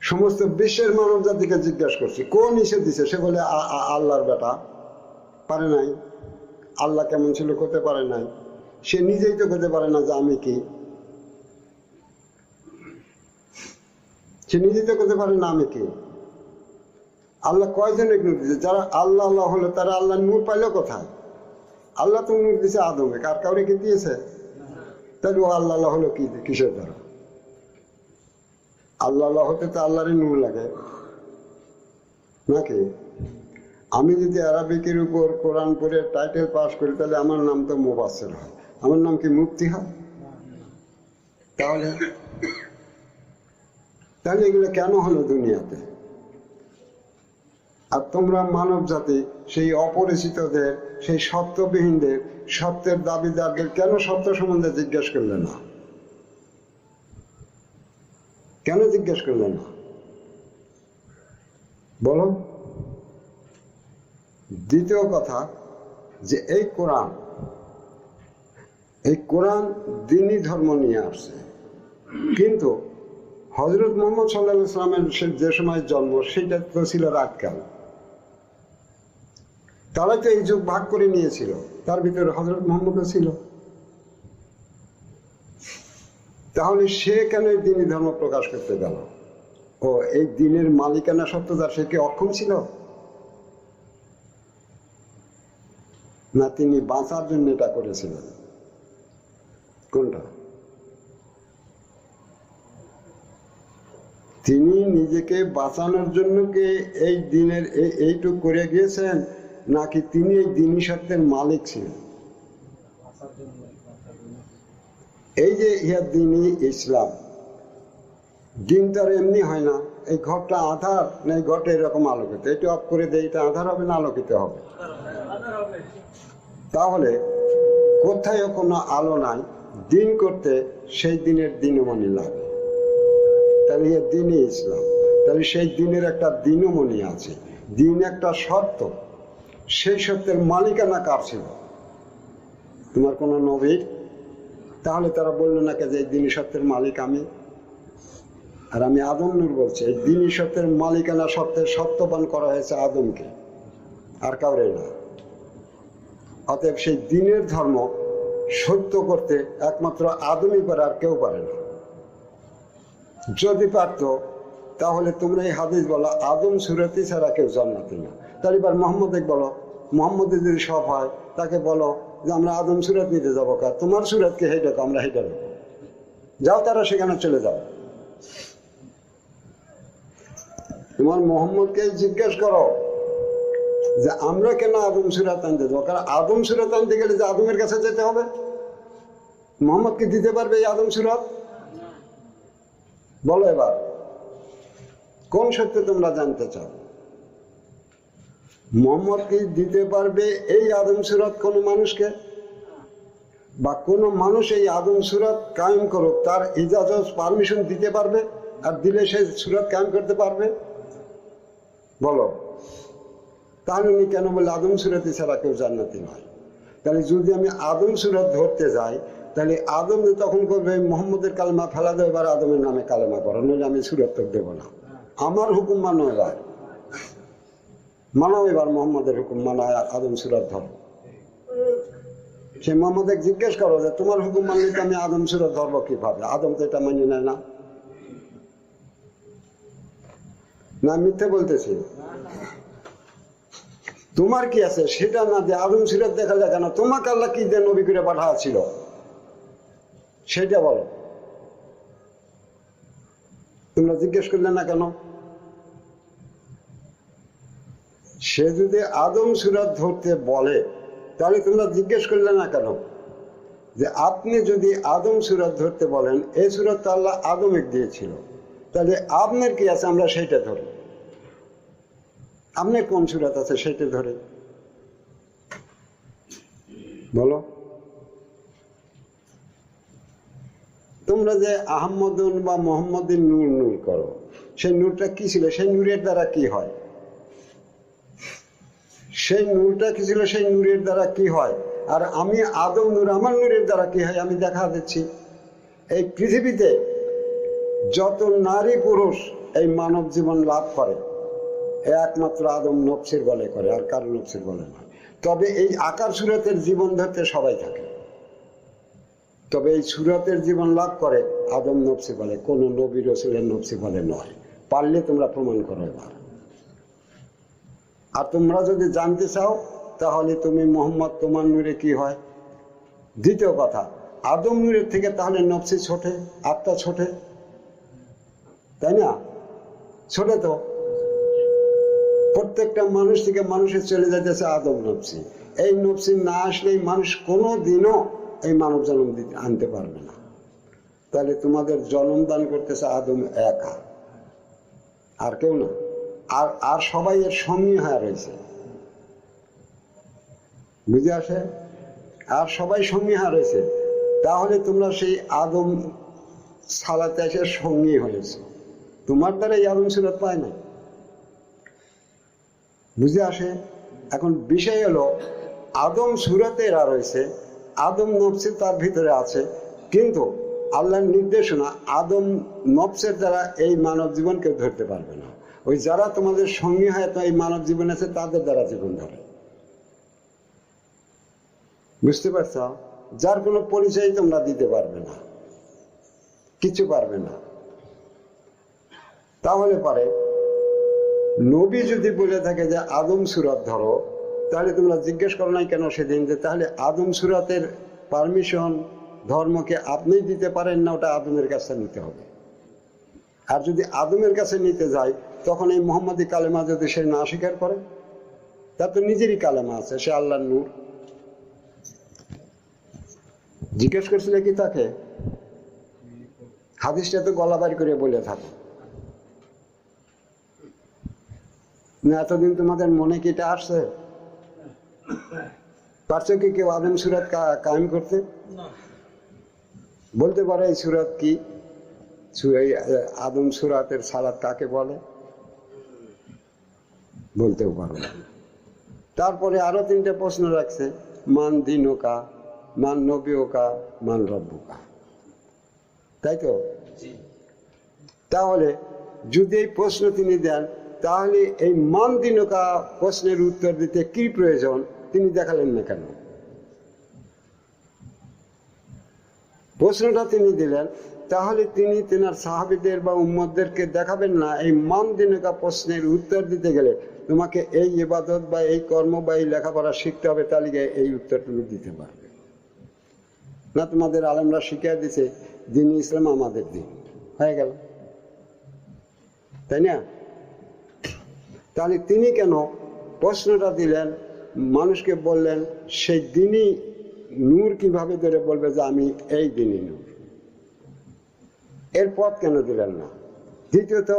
S1: সমস্ত বিশ্বের মানব জাতিকে জিজ্ঞাসা করছি কোন ইসে দিছে, সে বলে আল্লাহর বেটা। পারে নাই। আল্লাহ কেমন ছিল করতে পারে নাই। সে নিজেই তো করতে পারে না যে আমি কি। সে নিজেই তো করতে পারে না আমি কি। আল্লাহ কয়জনে নূর দিয়েছে? যারা আল্লাহ আল্লাহ হলো তারা আল্লাহ নূর পাইলো কোথায়? আল্লাহ তো নূর দিয়েছে আদমে, আর কাউরে কি দিয়েছে? তাহলে ও আল্লাহ আল্লাহ হলো কি কিসের দ্বারা? আল্লাহ আল্লাহ হতে তো আল্লাহরই নূর লাগে নাকি? আমি যদি আরবিকের উপর কোরআন পড়ে টাইটেল পাস করি তাহলে আমার নাম তো মুফাসসির হয়, আমার নাম কি মুফতি হয়? তাহলে তাহলে এগুলো কেন হলো দুনিয়াতে? আর তোমরা মানব জাতি সেই অপরিচিতদের, সেই সত্যবিহীনদের, সত্যের দাবিদারদের কেন সত্য সম্বন্ধে জিজ্ঞেস করলে না? কেন জিজ্ঞেস করলে না বলো? দ্বিতীয় কথা যে এই কোরআন দ্বীনি ধর্ম নিয়ে আসছে, কিন্তু হযরত মুহাম্মদ সাল্লাল্লাহু আলাইহি ওয়াসাল্লামের যে সময় জন্ম সেটা তো ছিল রাতকাল। তারা তো এই যুগ ভাগ করে নিয়েছিল, তার ভিতরে হযরত মুহাম্মদও ছিল। তাহলে সে কেন এই দ্বীনি ধর্ম প্রকাশ করতে গেল? ও এই দ্বীনের মালিকানা সত্যতা সে কি অক্ষম ছিল না? তিনি বাঁচার জন্য এটা করেছিলেন। কোনটা? তিনি নিজেকে বাঁচানোর জন্য কি এই দিনের এইটুক করে গিয়েছেন, নাকি তিনি এই দ্বীনি সত্যের মালিক ছিলেন? এই যে ইহা দ্বীনি ইসলাম, দিন তো আর এমনি হয় না। এই ঘরটা আধার না, এই ঘরটা এরকম আলোকিত, এটা অফ করে দেয়, এটা আধার হবে না আলোকিত হবে? তাহলে কোথায় কোনো আলো নাই, দিন করতে সেই দিনের দিনমণি লাগে। তাহলে এর দিনই ইসলাম। তাহলে সেই দিনের একটা দিনমণি আছে, দিন একটা সত্য। সেই সত্যের মালিকানা কার ছিল? তোমার কোনো নবীর? তাহলে তারা বললো না যে এই দিনই সত্যের মালিক আমি। আর আমি আদম নূর বলছি, এই দিনই সত্যের মালিকানা সত্যের সত্যবান করা হয়েছে আদমকে, আর কাউরে না। অতএব সেই দিনের ধর্ম সত্য করতে একমাত্র আদমই পারে, আর কেউ পারে না। যদি পারত তাহলে তোমরা এই হাদিস বলো আদম সুরতি ছাড়া কেউ জান্নাতি না। তাহলে এবার মোহাম্মদকে বলো, মোহাম্মদের যদি সব হয় তাকে বলো যে আমরা আদম সুরত নিতে যাবো, কার তোমার সুরতকে হেঁটে আমরা হেঁটে দেবো, যাও তারা সেখানে চলে যাও। তোমার মোহাম্মদকে জিজ্ঞেস করো যে আমরা কেন আদম সুরাত আনতে যাবো, কারণ আদম সুরাত আনতে গেলে যে আদমের কাছে যেতে হবে। মোহাম্মদকে দিতে পারবে এই আদম সুরাত? বলো এবার কোন সত্য তোমরা জানতে চাও? মোহাম্মদ কি দিতে পারবে এই আদম সুরাত কোনো মানুষকে? বা কোনো মানুষ এই আদম সুরাত কায়েম করুক তার ইজাজত পারমিশন দিতে পারবে? আর দিলে সেই সুরাত কায়েম করতে পারবে? বলো। তাহলে উনি কেন বলে আদম সুরাতি ছাড়া কেউ জান্নাতি নয়? তাহলে যদি আমি আদম সুরাত ধরতে যাই তাহলে আদম তখন করবে মোহাম্মদের কালেমা ফেলা দেবে, এবার আদমের নামে কালেমা করো, নইলে আমি সুরাত তো দেবো না। আমার হুকুম মানো, এবার মানো, এবার মোহাম্মদের হুকুম মানা, আদম সুরাত ধরো। সে মোহাম্মদকে জিজ্ঞেস করো যে তোমার হুকুম মানলে তো আমি আদম সুরাত ধরবো কিভাবে? আদম তো এটা মানিয়ে নেয় না। না মিথ্যে বলতেছি? তোমার কি আছে সেটা না যে আদম সুরাত দেখালে কেন? তোমাকে আল্লাহ কি দিয়ে নবী করে পাঠা ছিল সেটা বলো। তোমরা জিজ্ঞেস করলে না কেন? সে যদি আদম সুরত ধরতে বলে তাহলে তোমরা জিজ্ঞেস করলে না কেন যে আপনি যদি আদম সুরত ধরতে বলেন, এই সুরত তো আল্লাহ আদমে দিয়েছিল, তাহলে আপনার কি আছে আমরা সেইটা ধরি, আপনার কোন সুরত আছে সেইটা ধরে বলো। তোমরা যে আহম্মদুন বা মোহাম্মদিন নূর নূর করো, সেই নূরটা কি ছিল? সেই নূরের দ্বারা কি হয়? সেই নূরটা কি ছিল? সেই নূরের দ্বারা কি হয়? আর আমি আদম নূর, আমার নূরের দ্বারা কি হয় আমি দেখা দিচ্ছি। এই পৃথিবীতে যত নারী পুরুষ এই মানব জীবন লাভ করে, একমাত্র আদম নফসের বলে করে, আর কারো নফসের বলে না। তবে এই আকার সুরতের জীবন ধরতে সবাই থাকে, তবে এই সুরতের জীবন লাভ করে আদম নফসি বলে, কোন নবী রসুলের নফসি বলে নয়। পারলে তোমরা প্রমাণ করো এবার। আর তোমরা যদি জানতে চাও তাহলে তুমি মোহাম্মদ তোমার নূরে কি হয়। দ্বিতীয় কথা, আদম নূরের থেকে তাহলে নফসি ছোটে, আত্মা ছোটে, তাই না? ছোটে তো। প্রত্যেকটা মানুষ থেকে মানুষের চলে যাইতেছে আদম নফসি। এই নফসি না আসলেই মানুষ কোনো দিনও এই মানব জন্ম আনতে পারবে না। তাহলে তোমাদের জন্ম দান করতেছে আদম একা, আর কেউ না। আর সবাই এর সঙ্গী হয়ে রয়েছে, বুঝে আসে? আর সবাই সঙ্গী হয়ে রয়েছে। তাহলে তোমরা সেই আদম সালাতে এসে সঙ্গী হয়েছ, তোমার দ্বারা এই আদম সুরত পায় না, বুঝে আসে? এখন বিষয় হলো আদম সুরতে এরা রয়েছে, আদম নফসি তার ভিতরে আছে, কিন্তু আল্লাহর নির্দেশনা আদম নফসের দ্বারা এই মানব জীবন কেউ ধরতে পারবে না। ওই যারা তোমাদের সঙ্গী হয় তো এই মানব জীবন আছে, তাদের দ্বারা জীবন ধরে, বুঝতে পারছ? যার কোনো পরিচয় তোমরা দিতে পারবে না, কিছু পারবে না। তাহলে পারে নবী যদি বলে থাকে যে আদম সুরত ধরো, তাহলে তোমরা জিজ্ঞেস করো নাই কেন সেদিন যে তাহলে আদম সুরতের পারমিশন ধর্মকে আপনিই দিতে পারেন না, ওটা আদমের কাছে নিতে হবে। আর যদি আদমের কাছে নিতে যায় তখন এই মোহাম্মদী কালেমা যদি সে না স্বীকার করে, তার তো নিজেরই কালেমা আছে, সে আল্লাহর নূর। জিজ্ঞেস করছিলে কি তাকে? হাদিসটা তো গলাবাড়ি করে বলে থাকো না, এতদিন তোমাদের মনে কি এটা আসছে? পারছো কি কেউ আদম সুরাত কায়েম করতে? বলতে পারে এই সুরাত কি? আদম সুরাতের সালাত কাকে বলে? বলতেও পারো না। তারপরে আরো তিনটা প্রশ্ন রাখছে, মান দিনুকা, মান নবীকা, মান রব্বুকা, তাই তো? তাহলে যদি এই প্রশ্ন তিনি দেন, তাহলে এই মান দিনুকা প্রশ্নের উত্তর দিতে কি প্রয়োজন তিনি দেখালেন না কেন? প্রশ্নটা তিনি দিলেন, তাহলে তিনি তেনার সাহাবীদের বা উম্মতদেরকে দেখাবেন না এই মান দিনুকা প্রশ্নের উত্তর দিতে গেলে তোমাকে এই ইবাদত বা এই কর্ম বা এই লেখাপড়া শিখতে হবে, তাহলে এই উত্তর তুমি দিতে পারবে না। তোমাদের আলেমরা শিখিয়ে দিছে দিন ইসলাম আমাদের দিন, হয়ে গেল, তাই না? তাহলে তিনি কেন প্রশ্নটা দিলেন, মানুষকে বললেন সেই দিনই নূর কিভাবে ধরে বলবে যে আমি এই দিনই নূর? এর পথ কেন দিলেন না? দ্বিতীয়ত,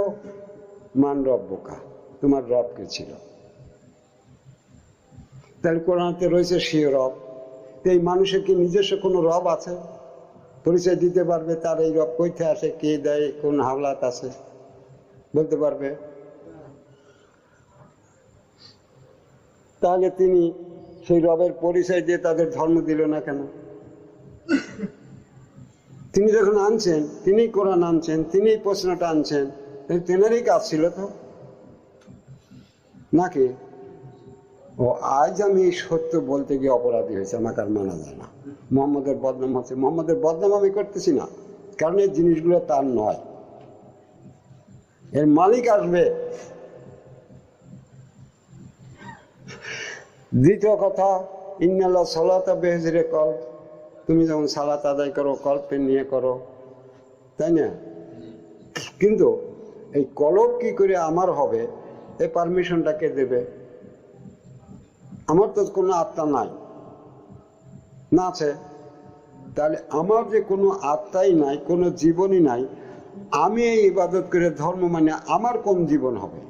S1: মান রব্বুকা, তোমার রব কে ছিল? তাহলে কোরআনে রয়েছে সে রব। এই মানুষের কি নিজস্ব কোনো রব আছে? পরিচয় দিতে পারবে তার এই রব কইতে আসে, কে দেয়, কোন হাওলাত আছে, বলতে পারবে? তাহলে তিনি সেই রবের পরিচয় দিয়ে তাদের ধর্ম দিল না কেন? তিনি যখন আনছেন, তিনি কোরআন আনছেন, তিনি প্রশ্নটা আনছেন, তেনারই কাজ ছিল তো নাকি? ও আজ আমি সত্য বলতে গিয়ে অপরাধী হয়েছে, আমাকে আর মানা যায় না, মোহাম্মদের বদনাম হচ্ছে। মোহাম্মদের বদনাম আমি করতেছি না, কারণ এই জিনিসগুলো তার নয়, এর মালিক আসবে। দ্বিতীয় কথা, ইন্নাল্লাহ সালাতা বিহিজরি কলব, তুমি যখন সালাত আদায় করো কল্পে নিয়ে করো, তাই না? কিন্তু এই কলব কি করে আমার হবে, এই পারমিশনটা কে দেবে? আমার তো কোনো আত্মা নাই, না আছে? তাহলে আমার যে কোনো আত্মাই নাই, কোনো জীবনই নাই, আমি এই ইবাদত করে ধর্ম মানে আমার কোন জীবন হবে?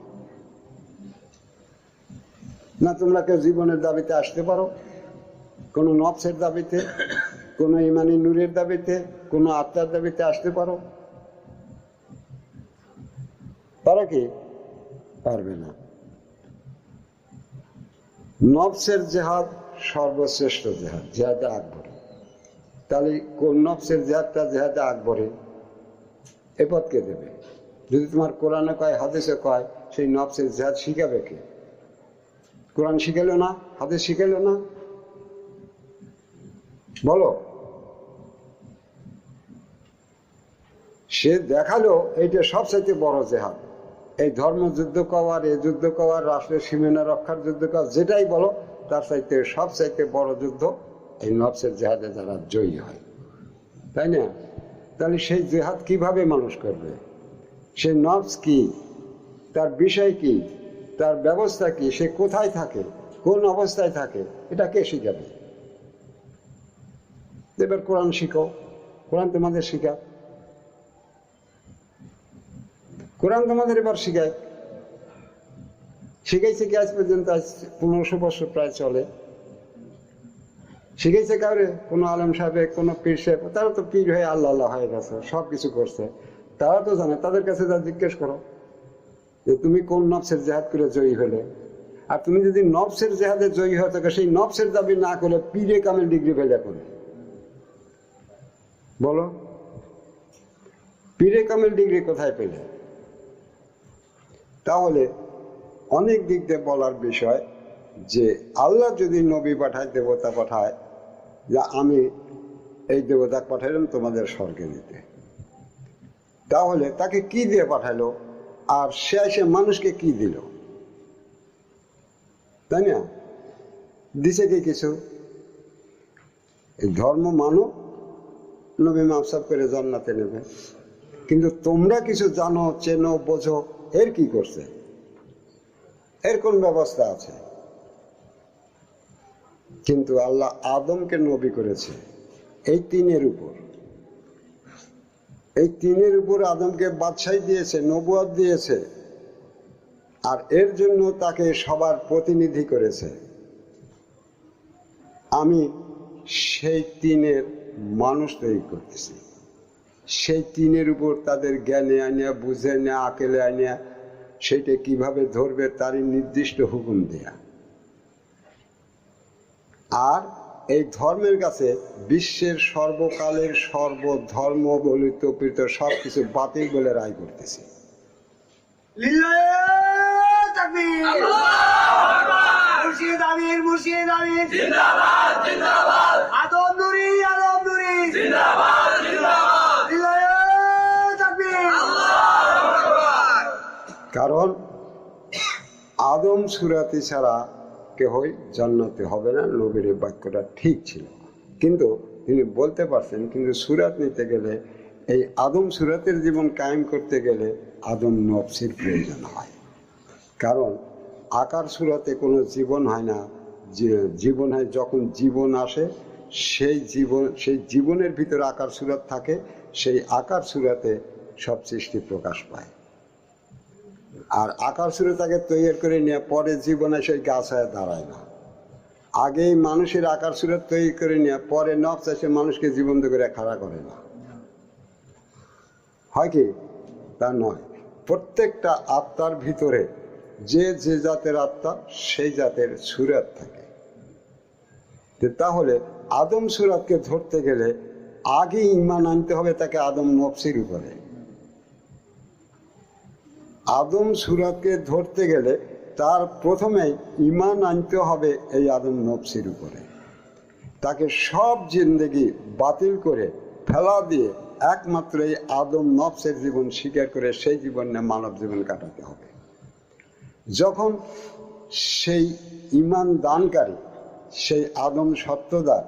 S1: না তোমরা কেউ জীবনের দাবিতে আসতে পারো? কোনো নফসের দাবিতে, কোনো ইমানি নূরের দাবিতে, কোনো আত্মার দাবিতে আসতে পারো? পারো কি? পারবে না। নফসের জেহাদ সর্বশ্রেষ্ঠ জেহাদ, জেহাদে আকবরে। তাহলে কোন নফসের জেহাদটা জেহাদে আকবরে? এ পথ কে দেবে? যদি তোমার কোরআনে কয়, হাদিসে কয়, সেই নফসের জেহাদ শিখাবে কে? কোরআন শিখাইল না, হাদিস শিখাইল না? বলো। সে দেখালো এইটা সবচাইতে বড় জেহাদ। এই ধর্ম যুদ্ধ কওয়ার, এই যুদ্ধ কওয়ার, রাষ্ট্রের সীমানা রক্ষার যুদ্ধ কওয়ার, যেটাই বলো, তার চাইতে সবচাইতে বড় যুদ্ধ এই নফসের জেহাদে যারা জয়ী হয়, তাই না? তাহলে সেই জেহাদ কিভাবে মানুষ করবে? সে নফস কি, তার বিষয় কি, তার ব্যবস্থা কি, সে কোথায় থাকে, কোন অবস্থায় থাকে, এটা কে শিখাবে? এবার কোরআন শিখো, কোরআন তোমাদের শিখায়, কোরআন তোমাদের এবার শিখায়। শিখাইছে কি আজ পর্যন্ত? আজ 1500 বছর প্রায় চলে। শিখাইছে কাউরে? কোনো আলেম সাহেব, কোনো পীর সাহেব? তারা তো পীর হয়ে আল্লাহ আল্লাহ হয়ে গেছে, সব কিছু করছে, তারা তো জানে। তাদের কাছে যা জিজ্ঞেস করো যে তুমি কোন নফসের জেহাদ করে জয়ী হলে। আর তুমি যদি নফসের জেহাদে জয়ী হয়ে থাকে, সেই নফসের দাবি না করে পীরে কামেল ডিগ্রি পেলে করে, বলো? পীরে কামেল ডিগ্রি কোথায় পেলে? তাহলে অনেক দিক দিয়ে বলার বিষয় যে আল্লাহ যদি নবী পাঠায়, দেবতা পাঠায়, যে আমি এই দেবতা পাঠাইলাম তোমাদের স্বর্গে নিতে, তাহলে তাকে কি দিয়ে পাঠাইলো? আর সে এসে মানুষকে কি দিল? তাই না? দিছে কি কিছু? এই ধর্ম মানো, নবী মাফসাব করে জান্নাতে নেবে। কিন্তু তোমরা কিছু জানো, চেনো, বোঝো, এর কি করছে? এর কোন ব্যবস্থা আছে? কিন্তু আল্লাহ আদমকে নবী করেছে এই তিনের উপর। এই তিনের উপর আদমকে বাদশাহী দিয়েছে, নবুয়ত দিয়েছে, আর এর জন্য তাকে সবার প্রতিনিধি করেছে। আমি সেই তিনের মানুষ তৈরি করতেছি, সেই তিনের উপর তাদের জ্ঞানে আনিয়া, বুঝে নেয়া, আকেলে আনিয়া, সেটা কিভাবে ধরবে তারই নির্দিষ্ট হুকুম দেয়া। আর এই ধর্মের কাছে বিশ্বের সর্বকালের সর্বধর্ম বলিত প্রীত সবকিছু বাতিল বলে রায় করতেছে। কারণ আদম সুরাতি ছাড়া কেহই জান্নাতে হবে না। নবীর বাক্যটা ঠিক ছিল, কিন্তু তিনি বলতে পারছেন, কিন্তু সুরাত নিতে গেলে, এই আদম সুরাতের জীবন কায়েম করতে গেলে আদম নফসের প্রয়োজন হয়। কারণ আকার সুরাতে কোনো জীবন হয় না, যে জীবন হয় যখন জীবন আসে, সেই জীবনের ভিতরে আকার সুরাত থাকে, সেই আকার সুরাতে সব সৃষ্টি প্রকাশ পায়। আর আকার সুরতাকে তৈরি করে নিয়ে পরে জীবনে সেই গাছ হয়ে দাঁড়ায় না। আগেই মানুষের আকার সুরত তৈরি করে নিয়ে পরে নফস এসে মানুষকে জীবন্ত করে খাড়া করে না, হয় কি? তা নয়। প্রত্যেকটা আত্মার ভিতরে যে যে জাতের আত্মা, সেই জাতের সুরাত থাকে। তাহলে আদম সুরাতকে ধরতে গেলে আগে ঈমান আনতে হবে তাকে আদম নফসের উপরে। আদম সুরাতকে ধরতে গেলে তার প্রথমে ঈমান আনতে হবে এই আদম নফসের উপরে। তাকে সব জিন্দেগি বাতিল করে ফেলা দিয়ে একমাত্র এই আদম নফসের জীবন স্বীকার করে সেই জীবনে মানব জীবন কাটাতে হবে। যখন সেই ঈমান দানকারী, সেই আদম সত্যদার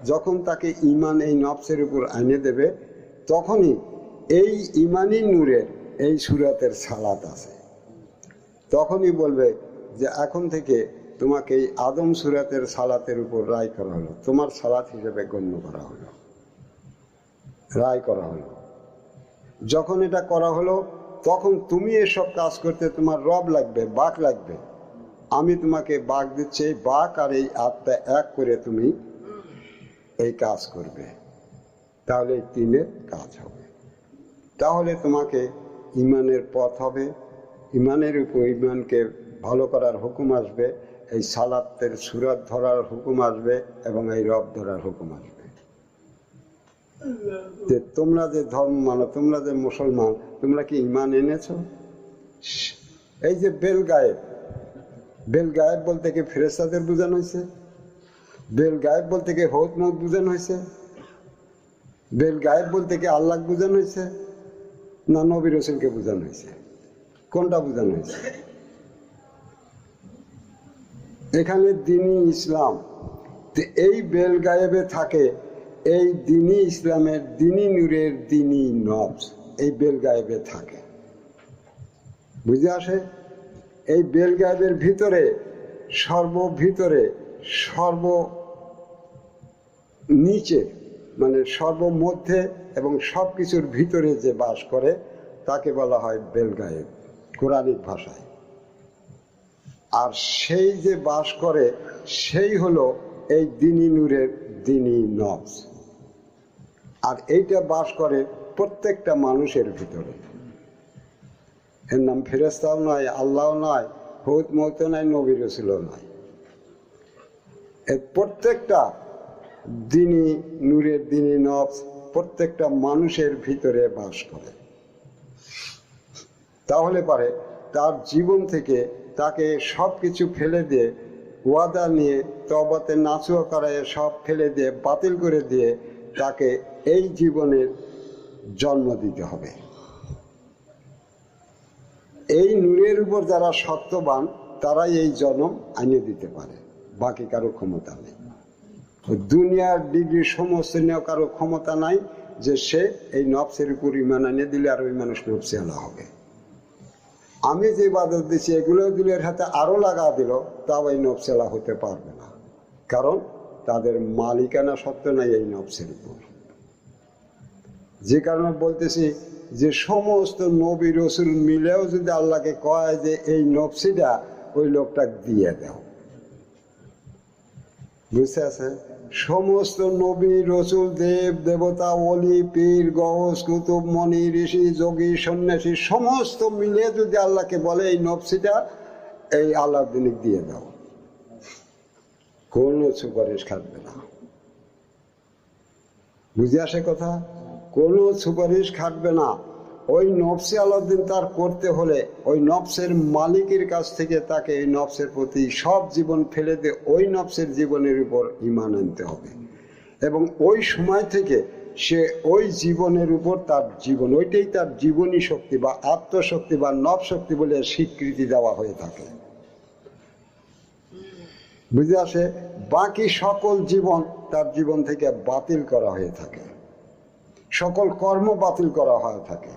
S1: যখন তাকে ঈমান এই নফসের উপর এনে দেবে, তখনই এই ঈমানি নূরের এই সূরাতের সালাত আছে, তখনই বলবে যে এখন থেকে তোমাকে এই আদম সূরাতের সালাতের উপর রায় করা হলো, তোমার সালাত হিসেবে গণ্য করা হলো, রায় করা হলো। যখন এটা করা হলো তখন তুমি এসব কাজ করতে তোমার রব লাগবে, বাক লাগবে। আমি তোমাকে বাক দিচ্ছি, এই বাক আর এই আত্মা এক করে তুমি এই কাজ করবে, তাহলে এই তিনের কাজ হবে। তাহলে তোমাকে ইমানের পথ হবে, ইমানের উপর ইমানকে ভালো করার হুকুম আসবে, এই সালাতের সূরাত ধরার হুকুম আসবে এবং এই রব ধরার হুকুম আসবে। যে তোমরা যে ধর্ম মানো, তোমরা যে মুসলমান, তোমরা কি ইমান এনেছো? এই যে বেল গায়েব, বেল গায়েব বলতে কি ফেরেশতাদের বোঝানো হয়েছে? বেল গায়েব বলতে কি হৌত মৌত বোঝানো হয়েছে? বেল গায়েব বলতে কি আল্লাহ বোঝানো হয়েছে না নবী রাসূলকে বোঝানো হয়েছে? কোনটা বোঝানো হয়েছে? এখানে দ্বীনি ইসলাম, এই বেল গায়েবে থাকে এই দ্বীনি ইসলামের দ্বীনি নূরের দ্বীনি নফস, এই বেল গায়েবে থাকে। বুঝে আসে? এই বেল গায়েবের ভিতরে, সর্বভিতরে, সর্ব নিচে, মানে সর্বমধ্যে এবং সব কিছুর ভিতরে যে বাস করে তাকে বলা হয় বেল গায়েব কোরআনিক ভাষায়। আর সেই যে বাস করে সেই হলো এই দ্বীনি নূরের দ্বীনি নফস। আর এইটা বাস করে প্রত্যেকটা মানুষের ভিতরে। এর নাম ফেরেশতাও নয়, আল্লাহও নয়, হৌত মৌত নয়, নবী রাসূলও নয়। এর প্রত্যেকটা দ্বীনি নূরের দ্বীনি নফস প্রত্যেকটা মানুষের ভিতরে বাস করে। তাহলে পারে তার জীবন থেকে তাকে সব কিছু ফেলে দিয়ে, ওয়াদা নিয়ে, তওবাতে নাসুয়া করায় সব ফেলে দিয়ে, বাতিল করে দিয়ে তাকে এই জীবনের জন্ম দিতে হবে। এই নূরের উপর যারা সত্যবান তারাই এই জন্ম আনিয়ে দিতে পারে, বাকি কারো ক্ষমতা নেই। দুনিয়ার ডিগ্রি সমস্ত নিয়েও কারো ক্ষমতা নাই যে সে এই নফসের উপর ইমান আনিয়ে দিলে আর ওই মানুষ নফসিয়ালা হবে। আমি যে ইবাদত দিচ্ছি এগুলো দিলের হাতে আরো লাগা দিল, তাও এই নফসিয়ালা হতে পারবে না, কারণ তাদের মালিকানা সত্ত্ব নাই এই নফসের উপর। যে কারণে বলতেছি যে সমস্ত নবী রাসূল মিলেও যদি আল্লাহকে কয় যে এই নফসিটা ওই লোকটাকে দিয়ে দাও, বুঝতে আছে? সমস্ত নবী রাসূল, দেব দেবতা, ওলি, পীর, গৌস, কুতুব, মনি, ঋষি, যোগী, সন্ন্যাসী সমস্ত মিলে যদি আল্লাহকে বলে এই নফসিটা এই আল্লাহর দিনে দিয়ে দাও, কোনো সুপারিশ খাটবে না। বুঝে আসে কথা? কোনো সুপারিশ খাটবে না। ওই নফসে আলাউদ্দিন তার করতে হলে ওই নফসের মালিকের কাছ থেকে তাকে এই নফসের প্রতি সব জীবন ফেলে দিয়ে ওই নফসের জীবনের উপর ঈমান আনতে হবে, এবং ওই সময় থেকে সে ওই জীবনের উপর তার জীবন, ওইটাই তার জীবনী শক্তি বা আত্মশক্তি বা নব শক্তি বলে স্বীকৃতি দেওয়া হয়ে থাকে। বুঝে আসে? বাকি সকল জীবন তার জীবন থেকে বাতিল করা হয়ে থাকে, সকল কর্ম বাতিল করা হয়ে থাকে।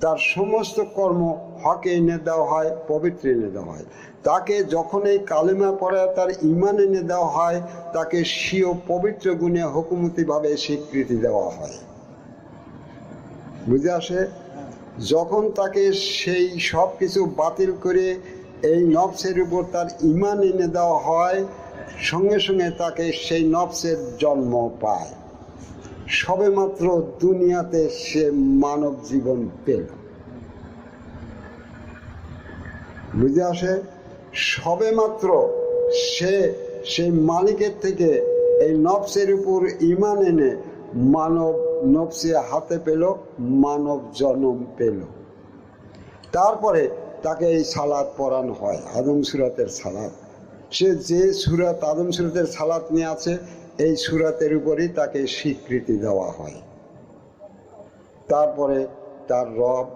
S1: তার সমস্ত কর্ম হকে এনে দেওয়া হয়, পবিত্র এনে দেওয়া হয়। তাকে যখন এই কালেমা পড়ে তার ঈমান এনে দেওয়া হয়, তাকে স্বীয় পবিত্র গুণে হুকুমতিভাবে স্বীকৃতি দেওয়া হয়। বুঝে আসে? যখন তাকে সেই সব কিছু বাতিল করে এই নফসের উপর তার ঈমান এনে দেওয়া হয়, সঙ্গে সঙ্গে তাকে সেই নফসের জন্ম পায়। সবেমাত্র দুনিয়াতে সে মানব জীবন পেল। বুঝে আসে? সবেমাত্র সে সেই মালিকের থেকে এই নফসের উপর ঈমান এনে মানব নফসে হাতে পেল, মানব জন্ম পেল। তারপরে তাকে এই সালাত পড়ানো হয়, আদম সূরাতের সালাত। সে যে সূরাত আদম সূরাতের সালাত নিয়ে আছে এই সূরাতের উপরই তাকে স্বীকৃতি দেওয়া হয়। তারপরে তার রব,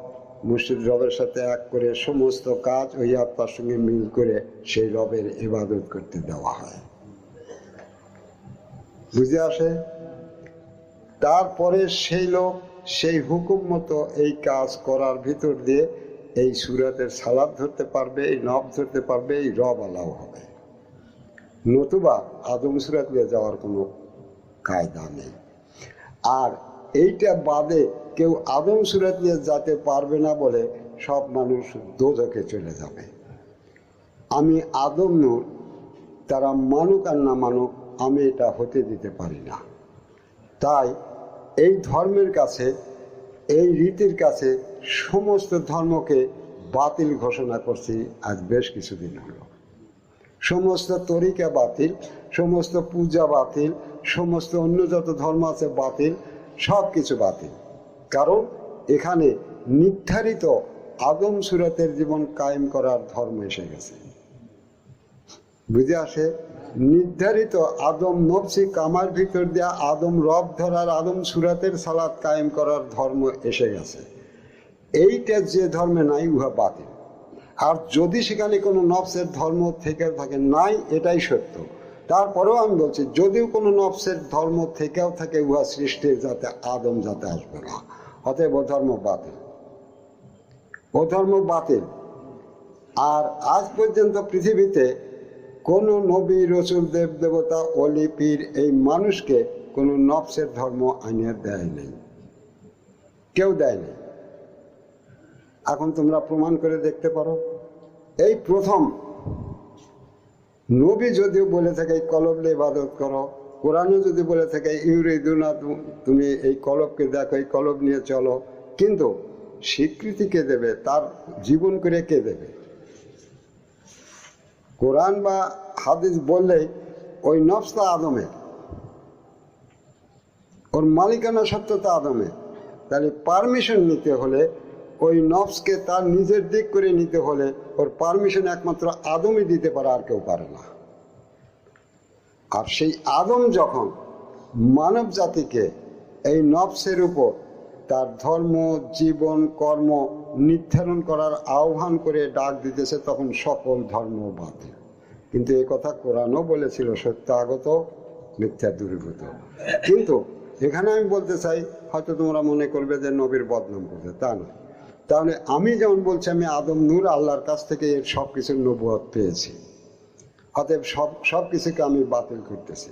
S1: মুর্শিদ রবের সাথে এক করে সমস্ত কাজ ওই আত্মার সঙ্গে মিল করে সেই রবের ইবাদত করতে দেওয়া হয়। বুঝে আসে? তারপরে সেই লোক সেই হুকুম মতো এই কাজ করার ভিতর দিয়ে এই সুরাতের সালাদ ধরতে পারবে, এই নব ধরতে পারবে, এই রব আলাও হবে। নতুবা আদম সুরাত দিয়ে যাওয়ার কোনো কায়দা নেই। আর এইটা বাদে কেউ আদম সুরাত দিয়ে যেতে পারবে না বলে সব মানুষ দোজখে চলে যাবে। আমি আদম নূর, তারা মানুক আর না মানুক, আমি এটা হতে দিতে পারি না। তাই এই ধর্মের কাছে, এই রীতির কাছে সমস্ত ধর্মকে বাতিল ঘোষণা করছি আজ বেশ কিছুদিন হলো। সমস্ত তরিকা বাতিল, সমস্ত পূজা বাতিল, সমস্ত অন্য যত ধর্ম আছে বাতিল, সব কিছু বাতিল। কারণ এখানে নির্ধারিত আদম সুরাতের জীবন কায়েম করার ধর্ম এসে গেছে। বুঝে আসে? নির্ধারিত আদম নফসি কামার ভিতর দিয়ে আদম রব ধরার, আদম সুরাতের সালাত কায়েম করার ধর্ম এসে গেছে। এইটা যে ধর্মে নাই উহা বাতিল। আর যদি সেখানে কোনো নফসের ধর্ম থেকে থাকে, নাই এটাই সত্য। তারপরেও আমি বলছি, যদিও কোনো নফসের ধর্ম থেকেও থাকে, উহা সৃষ্টির যাতে আদম যাতে আসবে না। অতএব ও ধর্ম বাতিল, ও ধর্ম বাতিল। আর আজ পর্যন্ত পৃথিবীতে কোনো নবী, রসুল, দেব দেবতা, অলি, পীর এই মানুষকে কোনো নফসের ধর্ম আনিয়ে দেয় নেই, কেউ দেয় নেই। এখন তোমরা প্রমাণ করে দেখতে পারো। এই প্রথম নবী যদিও বলে থাকে এই কলবলে ইবাদত করো, কোরআনও যদি বলে থাকে ইউরিদুনা, তুমি এই কলবকে দেখো, এই কলব নিয়ে চলো, কিন্তু স্বীকৃতি কে দেবে? তার জীবন করে কে দেবে? কোরআন বা হাদিস বললেই ওই নফসটা আদমের, ওর মালিকানা সত্যতা আদমের। তাহলে পারমিশন নিতে হলে, ওই নফসকে তার নিজের দিক করে নিতে হলে ওর পারমিশন একমাত্র আদমই দিতে পারে, আর কেউ পারে না। আর সেই আদম যখন মানব জাতিকে এই নফসের উপর তার ধর্ম, জীবন, কর্ম নির্ধারণ করার আহ্বান করে ডাক দিতেছে, তখন সকল ধর্ম বাতিল। কিন্তু এই কথা কোরআনও বলেছিল, সত্য আগত মিথ্যা দূরীভূত। কিন্তু এখানে আমি বলতে চাই, হয়তো তোমরা মনে করবে যে নবীর বদনাম করছে, তা না। তাহলে আমি যেমন বলছি আমি আদম নূর আল্লাহর কাছ থেকে এর সব কিছুর নবুয়ত পেয়েছি, অতএব সব কিছুকে আমি বাতিল করতেছি।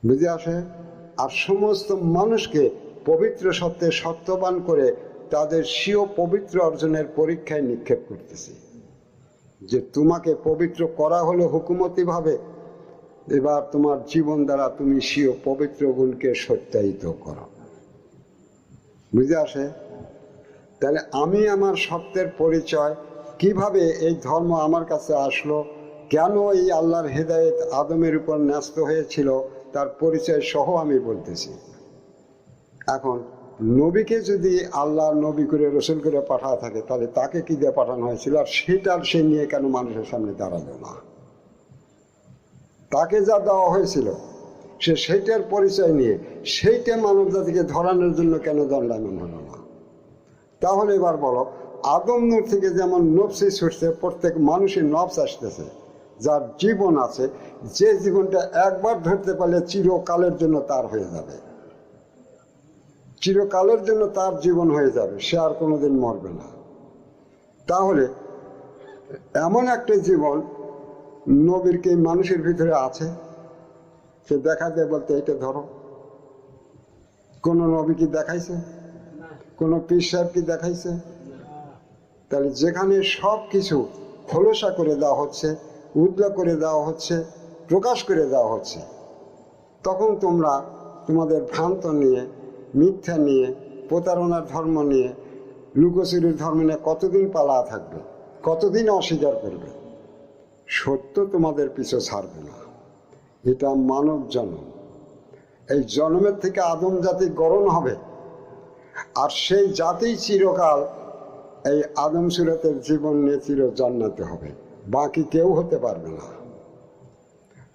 S1: বুঝে আসে? আর সমস্ত মানুষকে পবিত্র সত্যে সত্যবান করে তাদের স্বীয় পবিত্র অর্জনের পরীক্ষায় নিক্ষেপ করতেছি, যে তোমাকে পবিত্র করা হলো হুকুমতিভাবে, এবার তোমার জীবন দ্বারা তুমি স্বীয় পবিত্র গুণকে সত্যায়িত করো। বুঝে আসে? তাহলে আমি আমার সত্যের পরিচয়, কিভাবে এই ধর্ম আমার কাছে আসলো, কেন এই আল্লাহর হেদায়েত আদমের উপর ন্যস্ত হয়েছিল, তার পরিচয় সহ আমি বলতেছি। এখন নবীকে যদি আল্লাহ নবী করে, রসুল করে পাঠানো থাকে, তাহলে তাকে কি দিয়ে পাঠানো হয়েছিল, আর সেটার সে নিয়ে কেন মানুষের সামনে দাঁড়ালো না? তাকে যা দেওয়া হয়েছিল সে সেইটার পরিচয় নিয়ে সেইটা মানব জাতিকে ধরানোর জন্য কেন দণ্ডায়মান হলো না? তাহলে এবার বলো, আদম নূর থেকে যেমন নফসি ছুটছে, প্রত্যেক মানুষের নফস আসতেছে, যার জীবন আছে, যে জীবনটা একবার ধরতে পারলে চিরকালের জন্য তার হয়ে যাবে, চিরকালের জন্য তার জীবন হয়ে যাবে, সে আর কোনোদিন মরবে না। তাহলে এমন একটা জীবন নবীর কি মানুষের ভিতরে আছে? সে দেখা দেয় বলতে এটা ধরো। কোন নবী কি দেখাইছে? কোন পীর সাহেব কি দেখাইছে? তাহলে যেখানে সব কিছু খোলসা করে দেওয়া হচ্ছে, উদলা করে দেওয়া হচ্ছে, প্রকাশ করে দেওয়া হচ্ছে, তখন তোমরা তোমাদের ভ্রান্ত নিয়ে, মিথ্যা নিয়ে, প্রতারণার ধর্ম নিয়ে, লুকোচুরির ধর্ম নিয়ে কতদিন পালা থাকবে, কতদিন অস্বীকার করবে? সত্য তোমাদের পিছু ছাড়বে না। এটা মানব জন্ম, এই জন্মের থেকে আদম জাতি গড়ন হবে, আর সেই জাতি চিরকাল এই আদম সুরাতের জীবন নিয়ে চির জান্নাতে হবে। বাকি কেউ হতে পারবে না,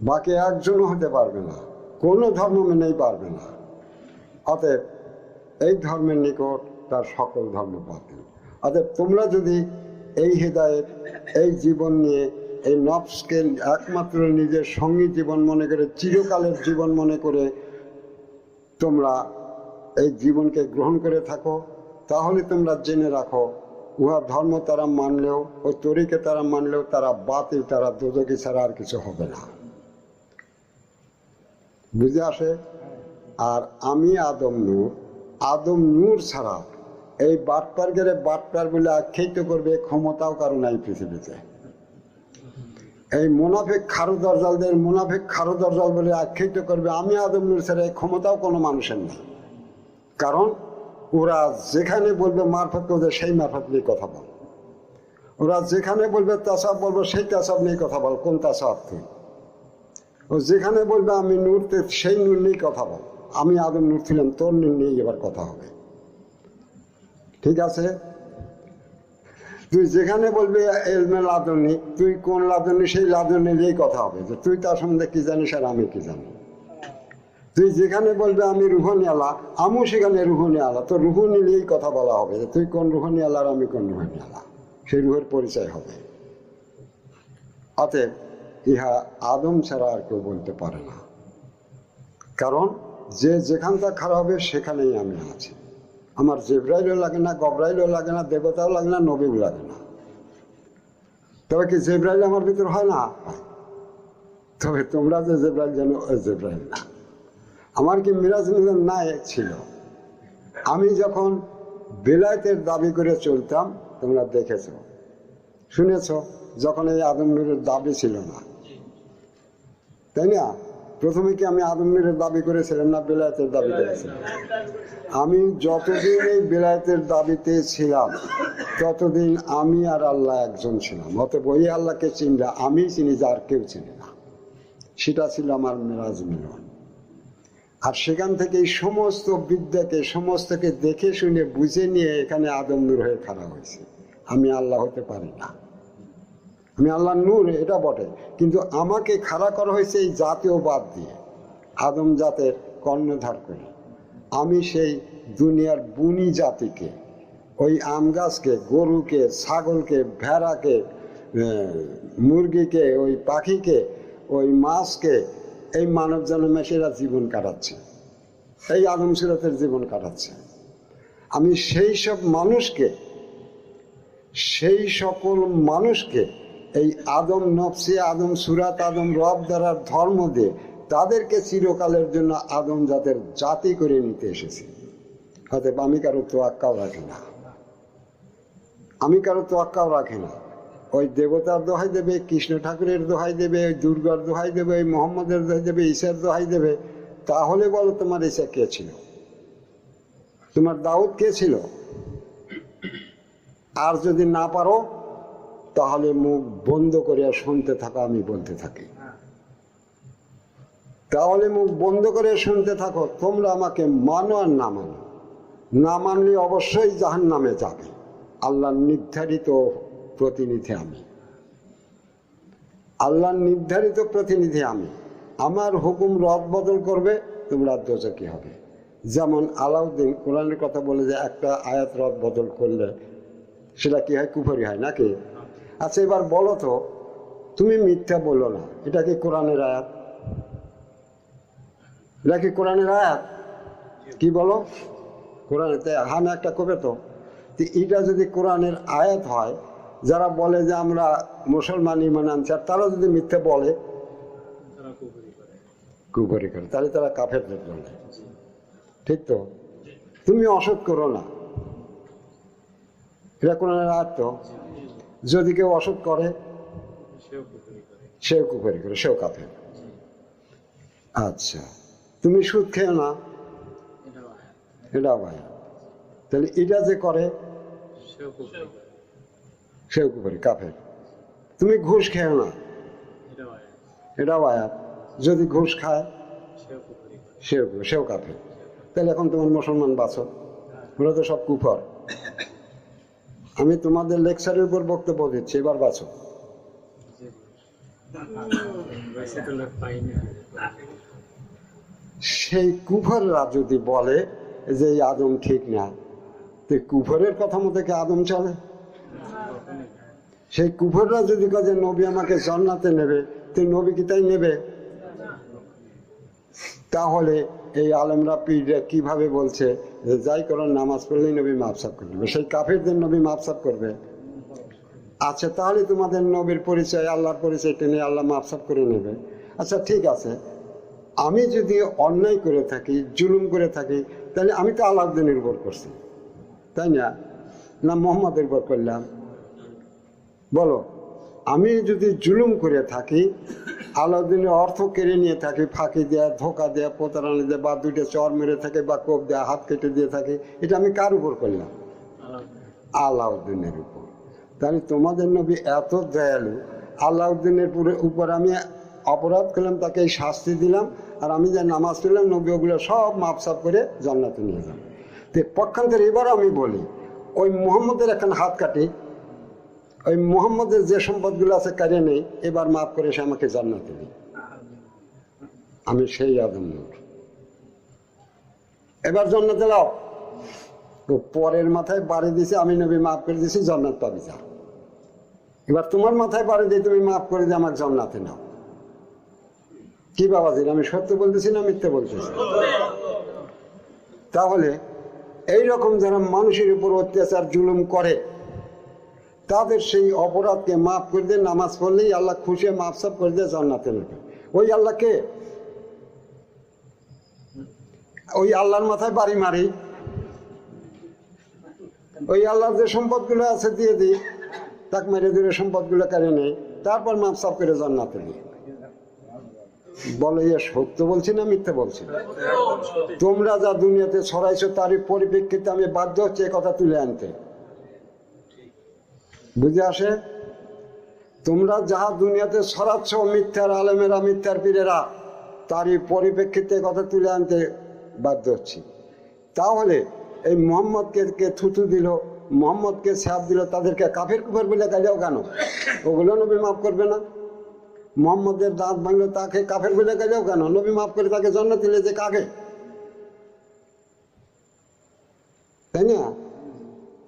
S1: বাকি একজনও হতে পারবে না, কোনো ধর্ম মেনেই পারবে না। অতএব এই ধর্মের নিকট তার সকল ধর্ম বাতিল। অতএব তোমরা যদি এই হেদায়েত, এই জীবন নিয়ে, এই নফসকে একমাত্র নিজের সঙ্গী জীবন মনে করে, চিরকালের জীবন মনে করে তোমরা এই জীবনকে গ্রহণ করে থাকো, তাহলে তোমরা জেনে রাখো উহা ধর্ম তারা মানলেও, ওই তরিকে তারা মানলেও তারা বাতিল, তারা দোজখী ছাড়া আর কিছু হবে না। বুঝে আসে? আর আমি আদম নূর ছাড়া এই বাটপার গেলে বাটপার বলে আখ্যায়িত করবে ক্ষমতাও কারো নাই পৃথিবীতে। এই মুনাফিক খারো দরজাল বলে আখ্যায়িত করবে আমি আদম নূর ছাড়া এই ক্ষমতাও কোনো মানুষের নেই। কারণ ওরা যেখানে বলবে মারফত ওদের সেই মারফত নিয়ে কথা বল, ওরা যেখানে বলবে তাসাব বলবো সেই তাসাব নিয়ে কথা বল। কোন তাসাব তুই? ও যেখানে বলবে আমি নূর, সেই নূর নিয়ে কথা বল। আমি আদম নূর ছিলাম, তোর নূর নিয়ে এবার কথা হবে। ঠিক আছে? তুই যেখানে বলবি এলমে লাদনী, তুই কোন লাদনী, সেই লাদনী নিয়েই কথা হবে, যে তুই তার সম্বন্ধে কি জানিস আর আমি কি জানি। তুই যেখানে বলবে আমি রুহানি আলা, আমিও সেখানে রুহানি আলা, তো রুহানি নিয়েই কথা বলা হবে, যে তুই কোন রুহানি আলা আর আমি কোন রুহানি আলা, সেই রুহের পরিচয় হবে। অতএব ইহা আদম ছাড়া আর কেউ বলতে পারে না। কারণ যে যেখানটা খারাপ হবে সেখানেই আমি আছি। আমার জিবরাইলও লাগে না, গবরাইলও লাগে না, দেবতাও লাগে না, নবীও লাগে না। তবে কি জিবরাইল আমার ভিতর হয় না? তবে তোমরা যে জিবরাইল জানো, ওই জিবরাইল না। আমার কি মিরাজ না ছিল? আমি যখন বেলায়েতের দাবি করে চলতাম, তোমরা দেখেছ, শুনেছ, যখন এই আদম নূরের দাবি ছিল না, তাই না? প্রথমে কি আমি আদম নূরের দাবি করেছিলাম না বেলায়েতের দাবি করেছিলাম? আমি যতদিন এই বেলায়েতের দাবিতে ছিলাম ততদিন আমি আর আল্লাহ একজন ছিলাম। অতএব ওই আল্লাহকে চিনলে আমি চিনি, যার কেউ চিনি না। সেটা ছিল আমার মেরাজ মিলন। আর সেখান থেকে এই সমস্ত বিদ্যাকে, সমস্তকে দেখে শুনে বুঝে নিয়ে এখানে আদম নূর হয়ে খাড়া হয়েছে। আমি আল্লাহ হতে পারি না, আমি আল্লাহ নূর, এটা বটে, কিন্তু আমাকে খাড়া করা হয়েছে এই জাতীয় বাদ দিয়ে, আদম জাতের কর্ণধার করে। আমি সেই দুনিয়ার বুনি জাতিকে, ওই আম গাছকে, গরুকে, ছাগলকে, ভেড়াকে, মুরগিকে, ওই পাখিকে, ওই মাছকে, এই মানব জন্মে সেরা জীবন কাটাচ্ছে, এই আদম সুরাতের জীবন কাটাচ্ছে। আমি সেই সব মানুষকে, সেই সকল মানুষকে এই আদম নফসি, আদম সুরাত, আদম রব দ্বারা ধর্ম দিয়ে তাদেরকে চিরকালের জন্য আদম জাতের জাতি করে নিতে এসেছি। অতএব আমি কারো তোয়াক্কাও রাখি না, আমি কারো তোয়াক্কাও রাখি না। ওই দেবতার দোহাই দেবে, কৃষ্ণ ঠাকুরের দোহাই দেবে, ওই দুর্গার দোহাই দেবে, ওই মোহাম্মদের দোহাই দেবে, ঈশার দোহাই দেবে। তাহলে বলো তোমার ঈশা কে ছিল? তোমার দাউদ কে ছিল? আর যদি না পারো তাহলে মুখ বন্ধ করে শুনতে থাকো, আমি বলতে থাকি। তাহলে মুখ বন্ধ করে শুনতে থাকো। তোমরা আমাকে মানো আর না মানো, না মানলে অবশ্যই জাহান্নামে যাবে। আল্লাহর নির্ধারিত প্রতিনিধি আমি, আল্লাহর নির্ধারিত প্রতিনিধি আমি। আমার হুকুম রদ বদল করবে, তোমরা দোজখী হবে। যেমন আলাউদ্দিন কোরআনের কথা বলে যে একটা আয়াত রদ বদল করলে সেটা কি হয়? কুফরি হয় নাকি? আচ্ছা, এবার বলো তো, তুমি মিথ্যা বলো না, এটা কি কোরআনের আয়াত? এটা কি কোরআনের আয়াত? কি বলো? কোরআনেতে হ্যাঁ না একটা কবে তো। এটা যদি কোরআনের আয়াত হয়, যারা বলে যে আমরা মুসলমান ইমান আনছি, আর তারা যদি মিথ্যে বলে, কুফরি করে, তাহলে তারা কাফেরদের বলে। ঠিক তো? তুমি অসৎ করো না, এটা কোরআনের আয়াত তো। যদি কেউ অসৎ করে, সেও কুফরি করে, সেও কাফের। আচ্ছা, তুমি সুদ খেও না, এটাও আয়াত। তাহলে এটা যে করে সেও কুফরি, কাফের। তুমি ঘুষ খেও না, এটাও আয়াত। যদি ঘুষ খায় সেও কাফের। তাহলে এখন তোমার মুসলমান বাঁচো, ওরা তো সব কুফর। আমি তোমাদের লেকচারের উপর বক্তব্য দিচ্ছি, এবার বাঁচো। সেই কুফররা যদি বলে যে এই আদম ঠিক না, তো কুফরের কথা মতো কি আদম চলে? সেই কুফররা যদি কাজে নবী আমাকে জান্নাতে নেবে, তো নবী কি তাই নেবে? তাহলে এই আলেমরা পীররা কিভাবে বলছে যে যাই করো নামাজ পড়লেই নবী মাফ সাফ করে দেবে, সেই কাফেরদের নবী মাফ সাফ করবে? আচ্ছা, তাহলে তোমাদের নবীর পরিচয় আল্লাহর পরিচয় টেনে আল্লাহ মাফ সাফ করে নেবে। আচ্ছা ঠিক আছে, আমি যদি অন্যায় করে থাকি, জুলুম করে থাকি, তাহলে আমি তো আল্লাহদের উপর করছি, তাই না? না মোহাম্মদের উপর করলাম? বলো, আমি যদি জুলুম করে থাকি, আলাউদ্দিনের অর্থ কেড়ে নিয়ে থাকি, ফাঁকি দেয়া, ধোকা দেয়া, প্রতারণা দেয়া, বা দুইটা চর মেরে থাকে, বা কোপ দেয়া, হাত কেটে দিয়ে থাকে, এটা আমি কার উপর করলাম? আলাউদ্দিনের উপর। তাহলে তোমাদের নবী এত দয়ালু, আলাউদ্দিনের উপর আমি অপরাধ করলাম, তাকে এই শাস্তি দিলাম, আর আমি যে নামাজ পড়লাম, নবী ওগুলো সব মাপসাপ করে জান্নাতে নিয়ে যান। তো পক্ষান্তরে এবার আমি বলি, ওই মুহাম্মদের এখন হাত কাটি, ওই মুহাম্মদের যে সম্পদগুলো আছে কারিয়ে নেই, এবার মাফ করে সে আমাকে জান্নাতে দিই, আমি সেই আদম নূর, এবার জান্নাতে লাও। তো পরের মাথায় বাড়ি দিছে, আমি নবী মাফ করে দিছি, জান্নাত পাবি যা। এবার তোমার মাথায় বাড়ি দিয়ে তুমি মাফ করে দিয়ে আমার জান্নাতে নাও। কি বাবাজির, আমি সত্য বলতেছি না মিথ্যে বলতেছি? তাহলে এইরকম যারা মানুষের উপর অত্যাচার জুলুম করে, তাদের সেই অপরাধকে মাফ করে দিয়ে নামাজ পড়লেই আল্লাহ খুশি মাফ সাফ করে দিয়ে জান্নাতে নেবে। ওই আল্লাহকে, ওই আল্লাহর মাথায় বাড়ি মারি, ওই আল্লাহর যে সম্পদগুলো আছে দিয়ে দিই, তাক মেরে দূরে সম্পদগুলো কেড়ে নেই, তারপর মাফ সাফ করে জান্নাতে দিই। বলো, ইয়ে সত্য বলছি না মিথ্যে বলছি? তোমরা যা দুনিয়াতে ছড়াইছো তারই পরিপ্রেক্ষিতে আমি বাধ্য হচ্ছে এ কথা তুলে আনতে। বুঝে আসে? তোমরা যাহা দুনিয়াতে ছড়াচ্ছ, মিথ্যার আলেমেরা, মিথ্যার পীরেরা, তারই পরিপ্রেক্ষিতে কথা তুলে আনতে বাধ্য হচ্ছি। তাহলে এই মোহাম্মদকে থুতু দিল, মোহাম্মদকে ছাপ দিল, তাদেরকে কাফের কুফের বলে গাইলেও কেন? ওগুলো নবী মাফ করবে না? মোহাম্মদের দাঁত ভাঙলো, তাকে কাফের বলে গেলেও কেন? নবী মাফ করে তাকে জন্ম দিলে যে কাকে, তাই না?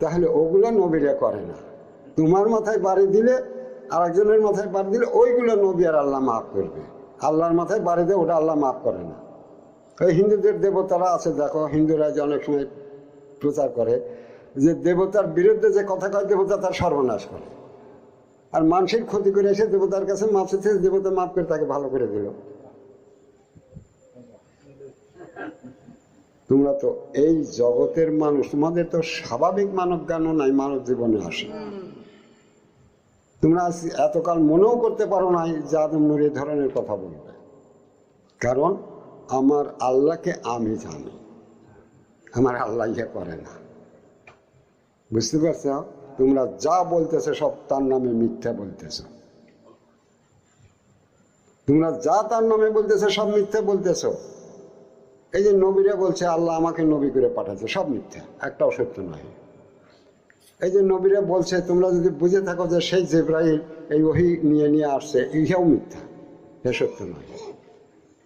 S1: তাহলে ওগুলো নবীরা করে না। তোমার মাথায় বাড়ি দিলে, আরেকজনের মাথায় বাড়ি দিলে, ওইগুলো নবী আর আল্লাহ মাফ করবে। আল্লাহর মাথায় বাড়ি দেয়, ওটা আল্লাহ মাফ করে না। ওই হিন্দুদের দেবতারা আছে, দেখো হিন্দুরা যে অনেক সময় প্রচার করে যে দেবতার বিরুদ্ধে যে কথা কয়, দেবতা তার সর্বনাশ করে, আর মানুষের ক্ষতি করে এসে দেবতার কাছে মাপ চেয়েছে, দেবতা মাফ করে তাকে ভালো করে দিল। তোমরা তো এই জগতের মানুষ, তোমাদের তো স্বাভাবিক মানব জ্ঞানও নাই, মানব জীবনে আসে। তোমরা এতকাল মনেও করতে পারো নাই যে আদম নূর এই ধরনের কথা বলবে, কারণ আমার আল্লাহকে আমি জানি, আমার আল্লাহ ইয়ে করে না। বুঝতে পারছ? তোমরা যা বলতেছো সব তার নামে মিথ্যা বলতেছো, তোমরা যা তার নামে বলতেছো সব মিথ্যা বলতেছো। এই যে নবীরা বলছে আল্লাহ আমাকে নবী করে পাঠাচ্ছে, সব মিথ্যা, একটাও সত্য নয়। এই যে নবীরা বলছে, তোমরা যদি বুঝে থাকো যে সেই জিবরাইল এই ওহী নিয়ে আসছে, ইহাও মিথ্যা, এ সত্য নয়।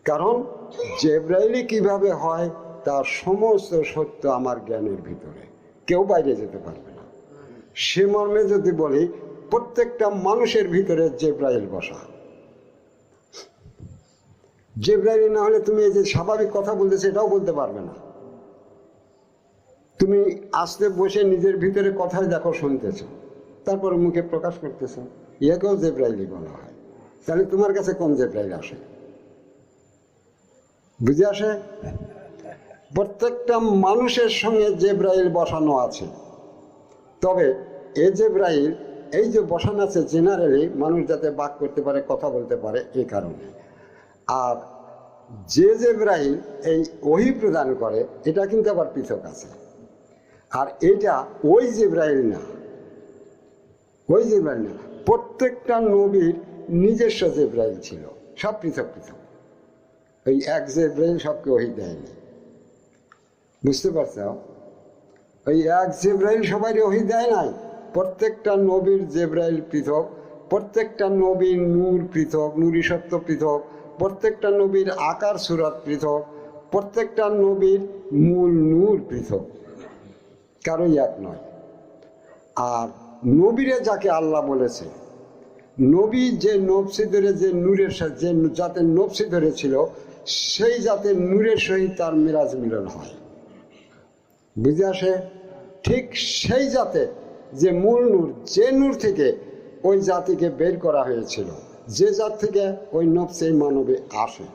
S1: কারণ জিবরাইলই কিভাবে হয় তার সমস্ত সত্য আমার জ্ঞানের ভিতরে, কেউ বাইরে যেতে পারবে না। সে মর্মে যদি বলি, প্রত্যেকটা মানুষের ভিতরে জিবরাইল বসা। জিবরাইল না হলে তুমি এই যে স্বাভাবিক কথা বলতেছো এটাও বলতে পারবে না। তুমি আস্তে বসে নিজের ভিতরে কথাই দেখো, শুনতেছ, তারপর মুখে প্রকাশ করতেছ, ইয়াকেও জিবরাইলই বলা হয়। তাহলে তোমার কাছে কোন জিবরাইল আসে? বুঝে আসে? প্রত্যেকটা মানুষের সঙ্গে জিবরাইল বসানো আছে। তবে এ জিবরাইল এই যে বসানো আছে জেনারেলি মানুষ যাতে বাক করতে পারে, কথা বলতে পারে, এই কারণে। আর যে জিবরাইল এই ওহী প্রদান করে, এটা কিন্তু আবার পৃথক আছে। আর এটা ওই জিবরাইল না, ওই জিবরাইল না, প্রত্যেকটা নবীর নিজস্ব জিবরাইল ছিল, সব পৃথক পৃথক। এই এক জিবরাইল সবকে ওহী দেয়নি। বুঝতে পারছ? ওই এক জিবরাইল সবাই ওহী দেয় নাই। প্রত্যেকটা নবীর জিবরাইল পৃথক, প্রত্যেকটা নবীর নূর পৃথক, নুরি সত্য পৃথক, প্রত্যেকটা নবীর আকার সুরাত পৃথক, প্রত্যেকটা নবীর মূল নূর পৃথক, কারোই এক নয়। আর নবীরে যাকে আল্লাহ বলেছে, নবী যে নফসি ধরে, যে নূরের সাথে, যে যাতে নফসি ধরেছিল, সেই জাতের নূরের সহিত তার মিরাজ মিলন হয়। বুঝে আসে? ঠিক সেই জাতে যে মূল নূর, যে নূর থেকে ওই জাতিকে বের করা হয়েছিল, যে জাত থেকে ওই নফসে মানবে আসে,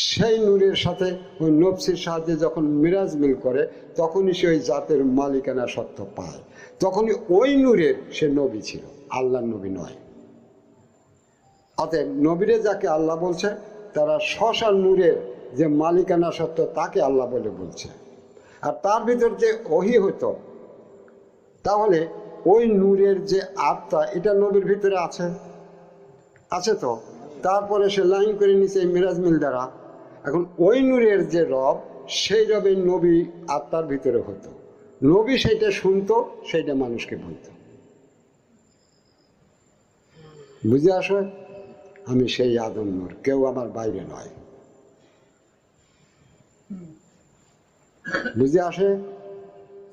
S1: সেই নূরের সাথে ওই নফসির সাহায্যে যখন মিরাজ মিল করে, তখনই সে ওই জাতের মালিকানা সত্য পায়। তখনই ওই নূরের সে নবী ছিল, আল্লাহর নবী নয়। অতএব নবীরে যাকে আল্লাহ বলছে, তারা স্ব নূরের যে মালিকানা সত্য তাকে আল্লাহ বলে বলছে। আর তার ভিতর যে ওহী হতো, তাহলে ওই নূরের যে আত্মা, এটা নবীর ভিতরে আছে, আছে তো। তারপরে সে লাইন করে নিছে এই মিরাজ মিল দ্বারা। এখন ওই নূরের যে রব, সেই রবের নবী আত্মার ভিতরে হতো। নবী সেইটা শুনতো, সেইটা মানুষকে বলতো। বুঝে আসো? আমি সেই আদম নূর, কেউ আমার বাইরে নয়। বুঝে আসে?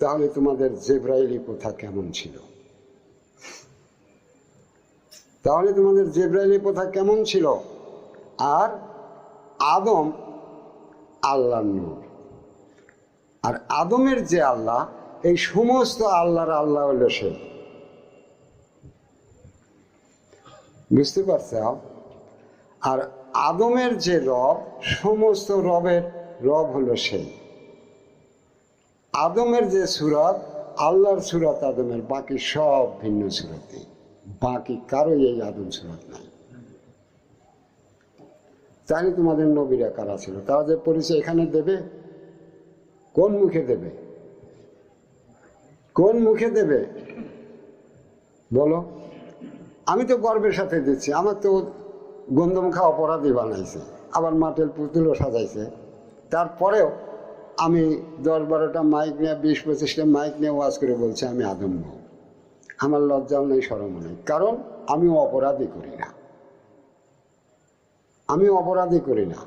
S1: তাহলে তোমাদের জিবরাইলি প্রথা কেমন ছিল? তাহলে তোমাদের জিবরাইলি প্রথা কেমন ছিল? আর আদম আল্লাহর নূর, আর আদমের যে আল্লাহ, এই সমস্ত আল্লাহর আল্লাহ হলো সে। বুঝতে পারছ? আর আদমের যে রব, সমস্ত রবের রব হলো সেই। আদমের যে সুরত, আল্লাহর সুরত আদমের, বাকি সব ভিন্ন সুরতে, বাকি কারোই এই আদম সুরত নাই। তাহলে তোমাদের নবীরা কারা ছিল? তারা যে পরিচয় এখানে দেবে, কোন মুখে দেবে? কোন মুখে দেবে বলো? আমি তো গর্বের সাথে দিচ্ছি, আমার তো গন্ধমুখা অপরাধী বানাইছে, আবার মাটির পুতুলও সাজাইছে। তারপরেও আমি 10-12টা মাইক নিয়ে, 20-25টা মাইক নিয়ে ওয়াজ করে বলছি আমি আদম নই। আমার লজ্জাও নেই, শরমও নেই, কারণ আমি অপরাধী করি না, আমি অপরাধী করি না।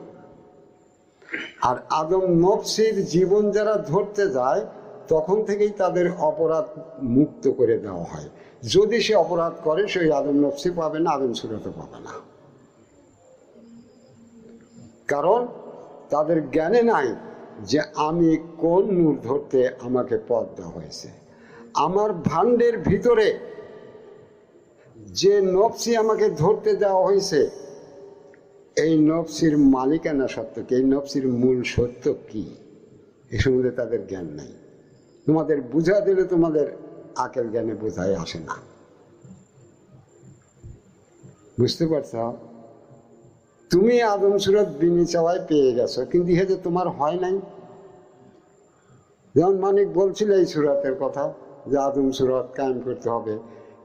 S1: আর আদম নফসির জীবন যারা ধরতে যায়, তখন থেকেই তাদের অপরাধ মুক্ত করে দেওয়া হয়। যদি সে অপরাধ করে, সেই আদম নফসি পাবে না, আদম সুরত পাবে না। কারণ তাদের জ্ঞানে নাই যে আমি কোন নূর ধরতে আমাকে পথ দেওয়া হয়েছে। আমার ভাণ্ডের ভিতরে যে নফসি আমাকে ধরতে দেওয়া হয়েছে, এই নফসির মালিকানা সত্য কি, এই নফসির মূল সত্য কি, এ সম্বন্ধে তাদের জ্ঞান নাই। তোমাদের বুঝা দিলে তোমাদের আকেল জ্ঞানে বোঝায় আসে না। বুঝতে পারছ? তুমি আদম সুরত বিনি চাওয়ায় পেয়ে গেছো, কিন্তু ইহাতে তোমার হয় নাই। যেমন মানিক বলছিল এই সুরাতের কথা, যে আদম সুরত কায়েম করতে হবে,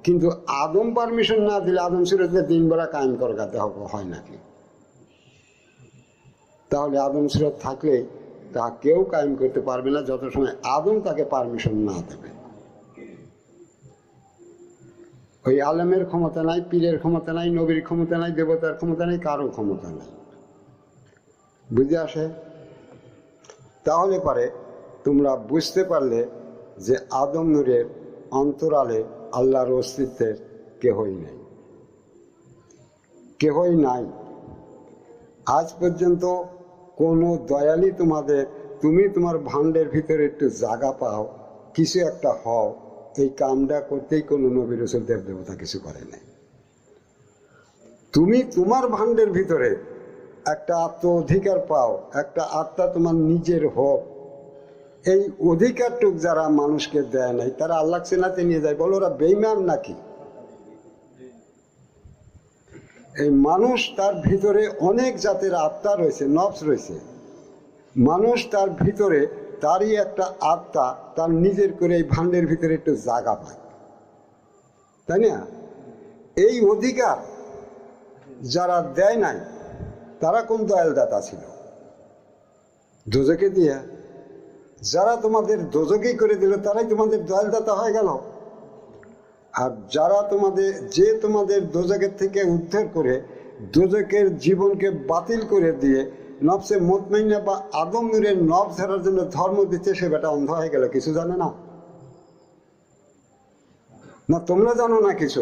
S1: কিন্তু আদম পারমিশন না দিলে আদম সুরতকে দিনবেলা কায়েম করাতে হবে, হয় নাকি? তাহলে আদম সুরত থাকলে তা কেউ কায়েম করতে পারবে না, যত সময় আদম তাকে পারমিশন না দেবে। ওই আলেমের ক্ষমতা নাই, পীরের ক্ষমতা নাই, নবীর ক্ষমতা নাই, দেবতার ক্ষমতা নাই, কারো ক্ষমতা নাই। বুঝে আসে? তাহলে পারে তোমরা বুঝতে পারলে যে আদম নূরের অন্তরালে আল্লাহর অস্তিত্বের কেহই নেই, কেহই নাই। আজ পর্যন্ত কোনো দয়ালই তোমাদের, তুমি তোমার ভাণ্ডের ভিতরে একটু জায়গা পাও, কিছু একটা হও, এই কামটা করতেই কোনো নবী রাসূল দেব দেবতা কিছু করে নাই। তুমি তোমার ভাণ্ডের ভিতরে একটা আত্ম অধিকার পাও, একটা আত্মা তোমার নিজের হোক, এই অধিকারটুক যারা মানুষকে দেয় নাই, তারা আল্লাহ চেনাতে নিয়ে যায়। বলো ওরা বেঈমান নাকি? এই মানুষ, তার ভিতরে অনেক জাতের আত্মা রয়েছে, নফস রয়েছে। মানুষ তার ভিতরে, তারই একটা আত্মা তার নিজের করে এই ভাণ্ডের ভিতরে একটু জায়গা পায়, তাই না? এই অধিকার যারা দেয় নাই, তারা কোন দয়াল দাতা ছিল? দোজকে দিয়ে যারা তোমাদের দোজকেই করে দিল, তারাই তোমাদের দয়াল দাতা হয়ে গেল। আর যারা তোমাদের, যে তোমাদের দোজকের থেকে উদ্ধার করে দোজকের জীবনকে বাতিল করে দিয়ে নফসে মুতমাইন্না বা আদম নূরের নফস ধরার জন্য ধর্ম দিচ্ছে, সে বেটা অন্ধ হয়ে গেল, কিছু জানে না। না তোমরা জানো না কিছু?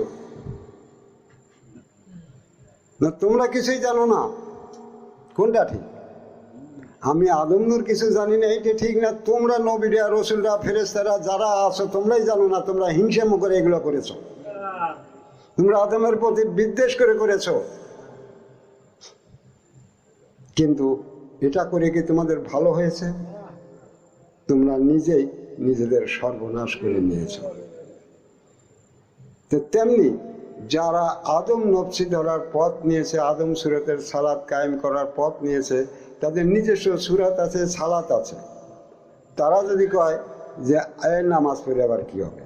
S1: না তোমরা কিছুই জানো না? কোনটা ঠিক? আমি আদম নূর কিছু জানি না, এইটা ঠিক না। তোমরা নবীরা, রসুলরা, ফেরেশতারা যারা আছো তোমরাই জানো না। তোমরা হিংসা করে এগুলো করেছো, তোমরা আদমের প্রতি বিদ্বেষ করে করেছো। কিন্তু এটা করে কি তোমাদের ভালো হয়েছে? তোমরা নিজেই নিজেদের সর্বনাশ করে নিয়েছো। তো তেমনি যারা আদম নফসি ধরার পথ নিয়েছে, আদম সুরাতের সালাত কায়েম করার পথ নিয়েছে, তাদের নিজস্ব সুরাত আছে, সালাত আছে, তারা যদি কয় যে নামাজ পড়ে আবার কি হবে,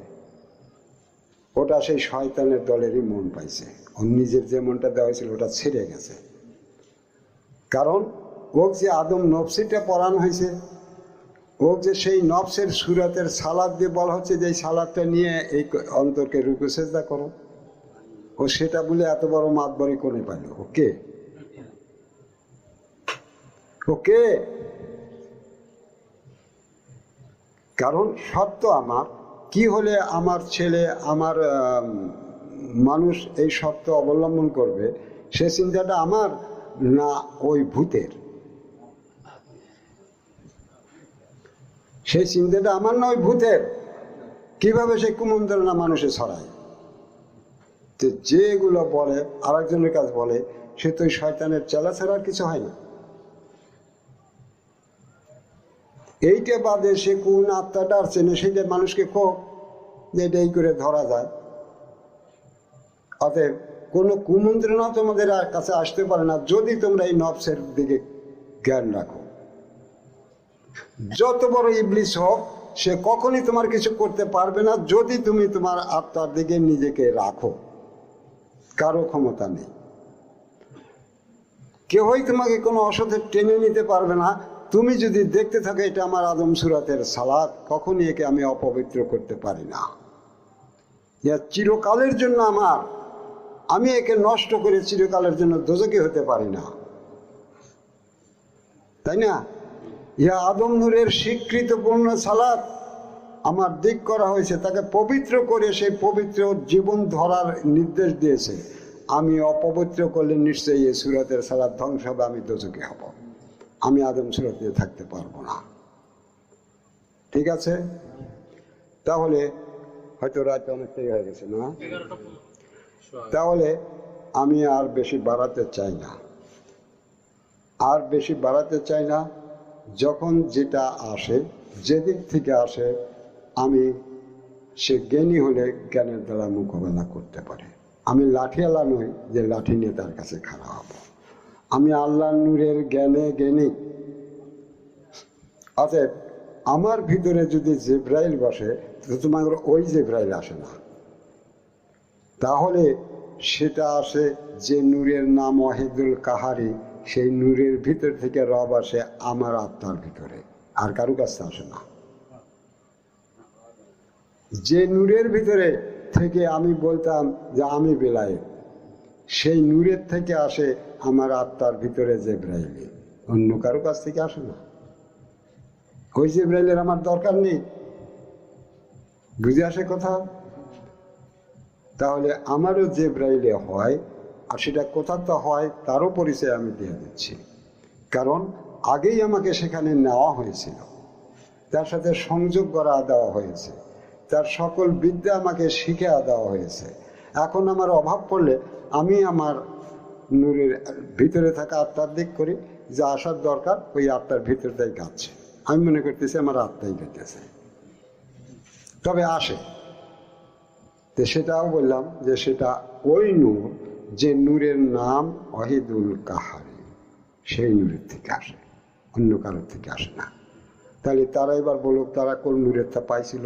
S1: ওটা সেই শয়তানের দলেরই মন পাইছে। ওর নিজের যে মনটা দেওয়া হয়েছিল ওটা ছেড়ে গেছে। কারণ ও যে আদম নফসিটা পড়ানো হয়েছে, ও যে সেই নফসের সুরাতের সালাদ দিয়ে বলা হচ্ছে যে এই সালাদটা নিয়ে এই অন্তরকে রুকু সেজদা করো, ও সেটা বলে এত বড় মাতবরি কোনে পাইল? ওকে ওকে কারণ সত্য আমার কি হলে আমার ছেলে, আমার মানুষ এই সত্য অবলম্বন করবে, সে চিন্তাটা আমার না ওই ভূতের? সেই চিন্তাটা আমার না ওই ভূতের? কিভাবে সে কুমন্ত্রণা মানুষে ছড়ায়? তো যেগুলো বলে আরেকজনের কাছে বলে, সে তো ওই শয়তানের চেলা ছাড়া আর কিছু হয় না। এইটা বাদে সে কোন আত্মাটা আসছে না, সেইটা মানুষকে খুব এটাই করে ধরা যায়। অতএব কোনো কুমন্ত্রণা তোমাদের কাছে আসতে পারে না যদি তোমরা এই নফসের দিকে জ্ঞান রাখো। যত বড় ইবলিস হোক, সে কখনই তোমার কিছু করতে পারবে না যদি তুমি তোমার আত্মার দিকে নিজেকে রাখো। কারো ক্ষমতা নেই, কেউই তোমাকে কোনো অসতে টেনে নিতে পারবে না। তুমি যদি দেখতে থাকো এটা আমার আদম সুরাতের সালাত, কখনই একে আমি অপবিত্র করতে পারি না, চিরকালের জন্য আমার, আমি একে নষ্ট করে চিরকালের জন্য দোজখী হতে পারি না, তাই না? ইয়া আদম নূরের স্বীকৃতপূর্ণ সালাত আমার দিক করা হয়েছে, তাকে পবিত্র করে সেই পবিত্র জীবন ধরার নির্দেশ দিয়েছে। আমি অপবিত্র করলে নিশ্চয়ই এই সুরাতের সালাত ধ্বংস হবে, আমি দোজখী হব, আমি আদম সুরাত দিয়ে থাকতে পারবো না। ঠিক আছে? তাহলে হয়তো রাত অনেকটাই হয়ে গেছে না? তাহলে আমি আর বেশি বাড়াতে চাই না, আর বেশি বাড়াতে চাই না। যখন যেটা আসে, যেদিক থেকে আসে, আমি সে জ্ঞানী হলে জ্ঞানের দ্বারা মোকাবেলা করতে পারে। আমি লাঠিওয়ালা নই যে লাঠি নিয়ে তার কাছে খাড়া হব। আমি আল্লাহর নূরের জ্ঞানে জ্ঞানী। অতএব আমার ভিতরে যদি জিবরাইল বসে, তো তোমার ওই জিবরাইল আসে না। তাহলে সেটা আসে যে নূরের নাম ওয়াহিদুল কাহারি, সেই নূরের ভিতর থেকে রব আসে আমার আত্মার ভিতরে, আর কারো কাছে আসে না। যে নূরের ভিতরে থেকে আমি বলতাম যে আমি বেলায়েত, সেই নূরের থেকে আসে আমার আত্মার ভিতরে জিবরাইল, অন্য কারো কাছ থেকে আসে না। ওই জিবরাইলের আমার দরকার নেই। বুঝে আসে কথা? তাহলে আমারও জিবরাইলে হয়, আর সেটা কোথাতে হয় তারও পরিচয় আমি দিয়ে দিচ্ছি। কারণ আগেই আমাকে সেখানে নেওয়া হয়েছিল, তার সাথে সংযোগ করা দেওয়া হয়েছে, তার সকল বিদ্যা আমাকে শিখে দেওয়া হয়েছে। এখন আমার অভাব পড়লে আমি আমার নূরের ভিতরে থাকা আত্মার দিক করি, যা আসার দরকার ওই আত্মার ভিতরটাই গাচ্ছে। আমি মনে করতেছি আমার আত্মাই গেতেছে, তবে আসে। তো সেটাও বললাম যে সেটা ওই নূর যে নূরের নাম ওয়াহিদুল কাহারি, সেই নূরের থেকে আসে, অন্য কারোর থেকে আসে না। তাহলে তারা এবার বলুক তারা কোন নূরের তা পাইছিল?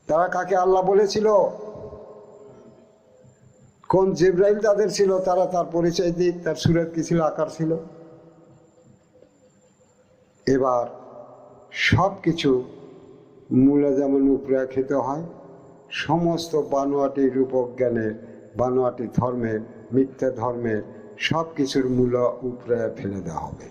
S1: তারা কাকে আল্লাহ বলেছিল? কোন জিবরাইল তাদের ছিল? তারা তার পরিচয় দিক, তার সুরত কি ছিল, আকার ছিল। এবার সব কিছু মূলে যেমন উপরে খেতে হয়, সমস্ত বানোয়াটি রূপক জ্ঞানের, বানোয়াটি ধর্মের, মিথ্যা ধর্মের সব কিছুর মূল উপরে ফেলে দেওয়া হবে।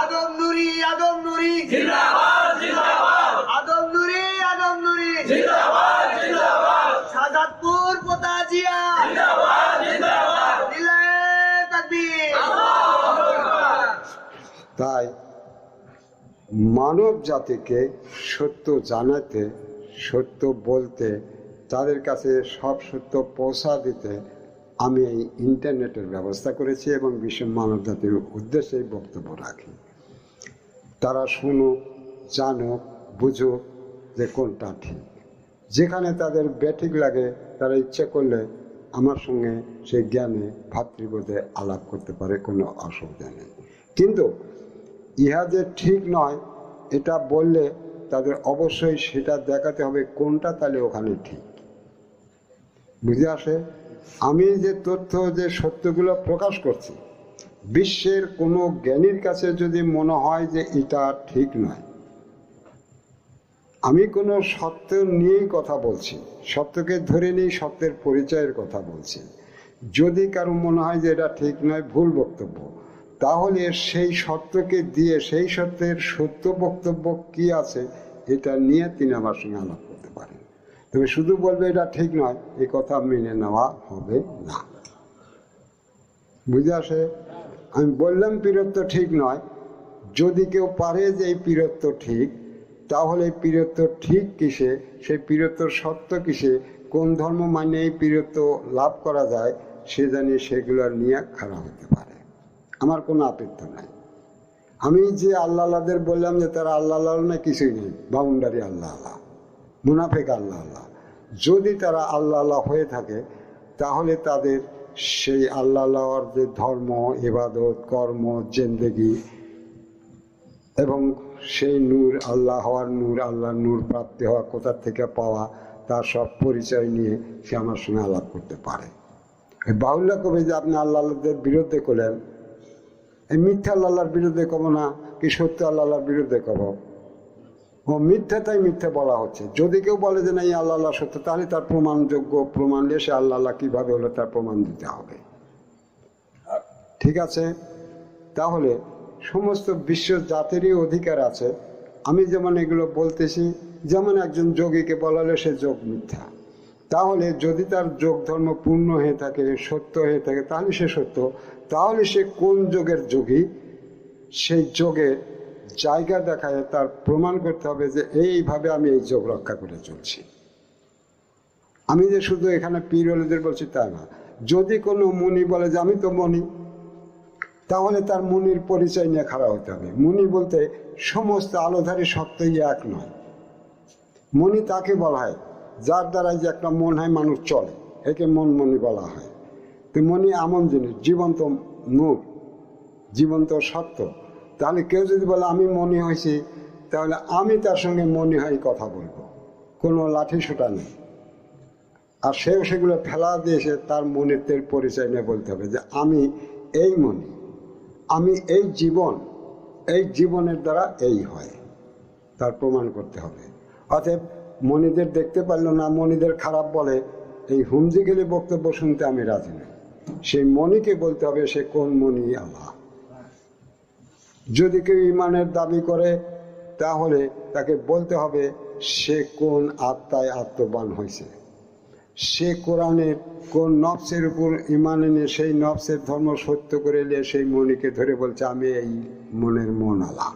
S2: আদম নুরি, আদম নুরি জিন্দাবাদ, জিন্দাবাদ। আদম নুরি, আদম নুরি জিন্দাবাদ, জিন্দাবাদ। সাদাতপুর পোতাজিয়া
S1: তাই মানব জাতিকে সত্য জানাতে, সত্য বলতে, তাদের কাছে সব সত্য পৌঁছা দিতে আমি এই ইন্টারনেটের ব্যবস্থা করেছি এবং বিশ্ব মানব জাতির উদ্দেশ্যেই বক্তব্য রাখি। তারা শুনুক, জানুক, বুঝুক যে কোনটা ঠিক। যেখানে তাদের ব্যাঠিক লাগে তারা ইচ্ছে করলে আমার সঙ্গে সেই জ্ঞানে ভাতৃবোধে আলাপ করতে পারে, কোনো অসুবিধা নেই। কিন্তু ইহা যে ঠিক নয় এটা বললে তাদের অবশ্যই সেটা দেখাতে হবে কোনটা তাহলে ওখানে ঠিক। বুঝে আসে? আমি যে তথ্য, যে সত্যগুলো প্রকাশ করছি, বিশ্বের কোনো জ্ঞানীর কাছে যদি মনে হয় যে এটা ঠিক নয়, আমি কোনো সত্য নিয়েই কথা বলছি, সত্যকে ধরে নিয়েই সত্যের পরিচয়ের কথা বলছি। যদি কারো মনে হয় যে এটা ঠিক নয়, ভুল বক্তব্য, তাহলে সেই সত্যকে দিয়ে সেই সত্যের সত্য বক্তব্য কি আছে এটা নিয়ে তিনি আমার সঙ্গে আলাপ করতে পারেন। তবে শুধু বলবে এটা ঠিক নয়, এই কথা মেনে নেওয়া হবে না। বুঝে আসে? আমি বললাম পীরত্ব ঠিক নয়, যদি কেউ পারে যে এই পীরত্ব ঠিক, তাহলে পীরত্ব ঠিক কিসে, সেই পীরত্বর সত্য কিসে, কোন ধর্ম মানে এই পীরত্ব লাভ করা যায়, সে জানি সেগুলো নিয়ে খারাপ হতে পারে। আমার কোনো আপত্তি নাই। আমি যে আল্লাহ আল্লাহদের বললাম যে তারা আল্লাহ আল্লাহ না, কিছুই নেই, বাউন্ডারি আল্লাহ আল্লাহ, মুনাফেক আল্লাহ আল্লাহ। যদি তারা আল্লাহ আল্লাহ হয়ে থাকে তাহলে তাদের সেই আল্লাহ আল্লাহর যে ধর্ম, ইবাদত, কর্ম, জিন্দেগি এবং সেই নূর, আল্লাহ হওয়ার নূর, আল্লাহর নূর প্রাপ্তি হওয়া, কোথা থেকে পাওয়া, তার সব পরিচয় নিয়ে সে আমার সঙ্গে আলাপ করতে পারে। বাউল্য কবে যে আপনি আল্লাহ আল্লাহদের বিরুদ্ধে করলেন, এই মিথ্যা আল্লাহর বিরুদ্ধে কব না কি সত্য আল্লাহর বিরুদ্ধে কব? ও মিথ্যাটাই মিথ্যা বলা হচ্ছে। যদি কেউ বলে যে না এই আল্লাহ আল্লাহ সত্য, তাহলে তার প্রমাণযোগ্য প্রমাণ নিয়ে সে আল্লাহ আল্লাহ কীভাবে হলো তার প্রমাণ দিতে হবে। ঠিক আছে? তাহলে সমস্ত বিশ্ব জাতিরই অধিকার আছে। আমি যেমন এগুলো বলতেছি, যেমন একজন যোগীকে বলালে সে যোগ মিথ্যা, তাহলে যদি তার যোগ ধর্ম পূর্ণ হয়ে থাকে, সত্য হয়ে থাকে, তাহলে সে সত্য। তাহলে সে কোন যোগের যোগী, সেই যোগের জায়গা দেখায় তার প্রমাণ করতে হবে যে এইভাবে আমি এই যোগ রক্ষা করে চলছি। আমি যে শুধু এখানে পীর ওলিদের বলছি তা না। যদি কোনো মুনি বলে যে আমি তো মনি, তাহলে তার মুনির পরিচয় নিয়ে খাড়া হতে হবে। মুনি বলতে সমস্ত আলোধারী সত্যই এক নয়। মনি তাকে বলা হয় যার দ্বারা যে একটা মন হয় মানুষ চলে, একে মন মনি বলা হয়। তো মনি এমন জিনিস, জীবন্ত নূর, জীবন্ত সত্য। তাহলে কেউ যদি বলে আমি মনি হয়েছি, তাহলে আমি তার সঙ্গে মনি হয়ে কথা বলবো, কোনো লাঠি সোটা নেই। আর সেও সেগুলো ফেলা দিয়েছে তার মনিত্বের পরিচয় নিয়ে বলতে হবে যে আমি এই মনি, আমি এই জীবন, এই জীবনের দ্বারা এই হয়, তার প্রমাণ করতে হবে। অতএব মনিদের দেখতে পারল না, মনিদের খারাপ বলে, এই হুমজি গেলে বক্তব্য শুনতে আমি রাজি নই। সেই মনিকে বলতে হবে সে কোন মনি আল্লাহ। যদি কেউ ইমানের দাবি করে তাহলে তাকে বলতে হবে সে কোন আত্মায় আত্মবান হয়েছে, সে কোরআনের কোন নফসের উপর ইমান এনে সেই নফসের ধর্ম সত্য করে এলে সেই মনিকে ধরে বলছে আমি এই মনের মন আলা,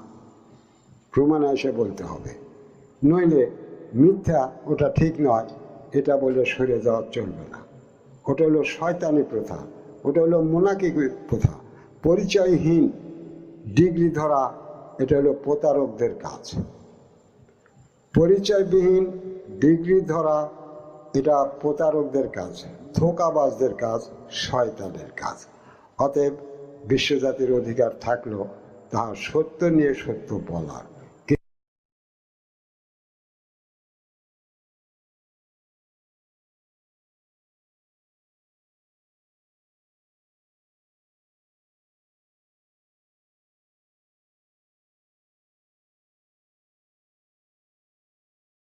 S1: প্রমাণ এসে বলতে হবে। নইলে মিথ্যা, ওটা ঠিক নয়, এটা বলে সরে যাওয়া চলবে না। ওটা হলো শয়তানি প্রথা, ওটা হলো মোনাকিক প্রথা। পরিচয়হীন ডিগ্রি ধরা, এটা হলো প্রতারকদের কাজ। পরিচয়বিহীন ডিগ্রি ধরা, এটা প্রতারকদের কাজ, ধোঁকাবাজদের কাজ, শয়তানের কাজ। অতএব বিশ্বজাতির অধিকার থাকলো তাহার সত্য নিয়ে সত্য বলার।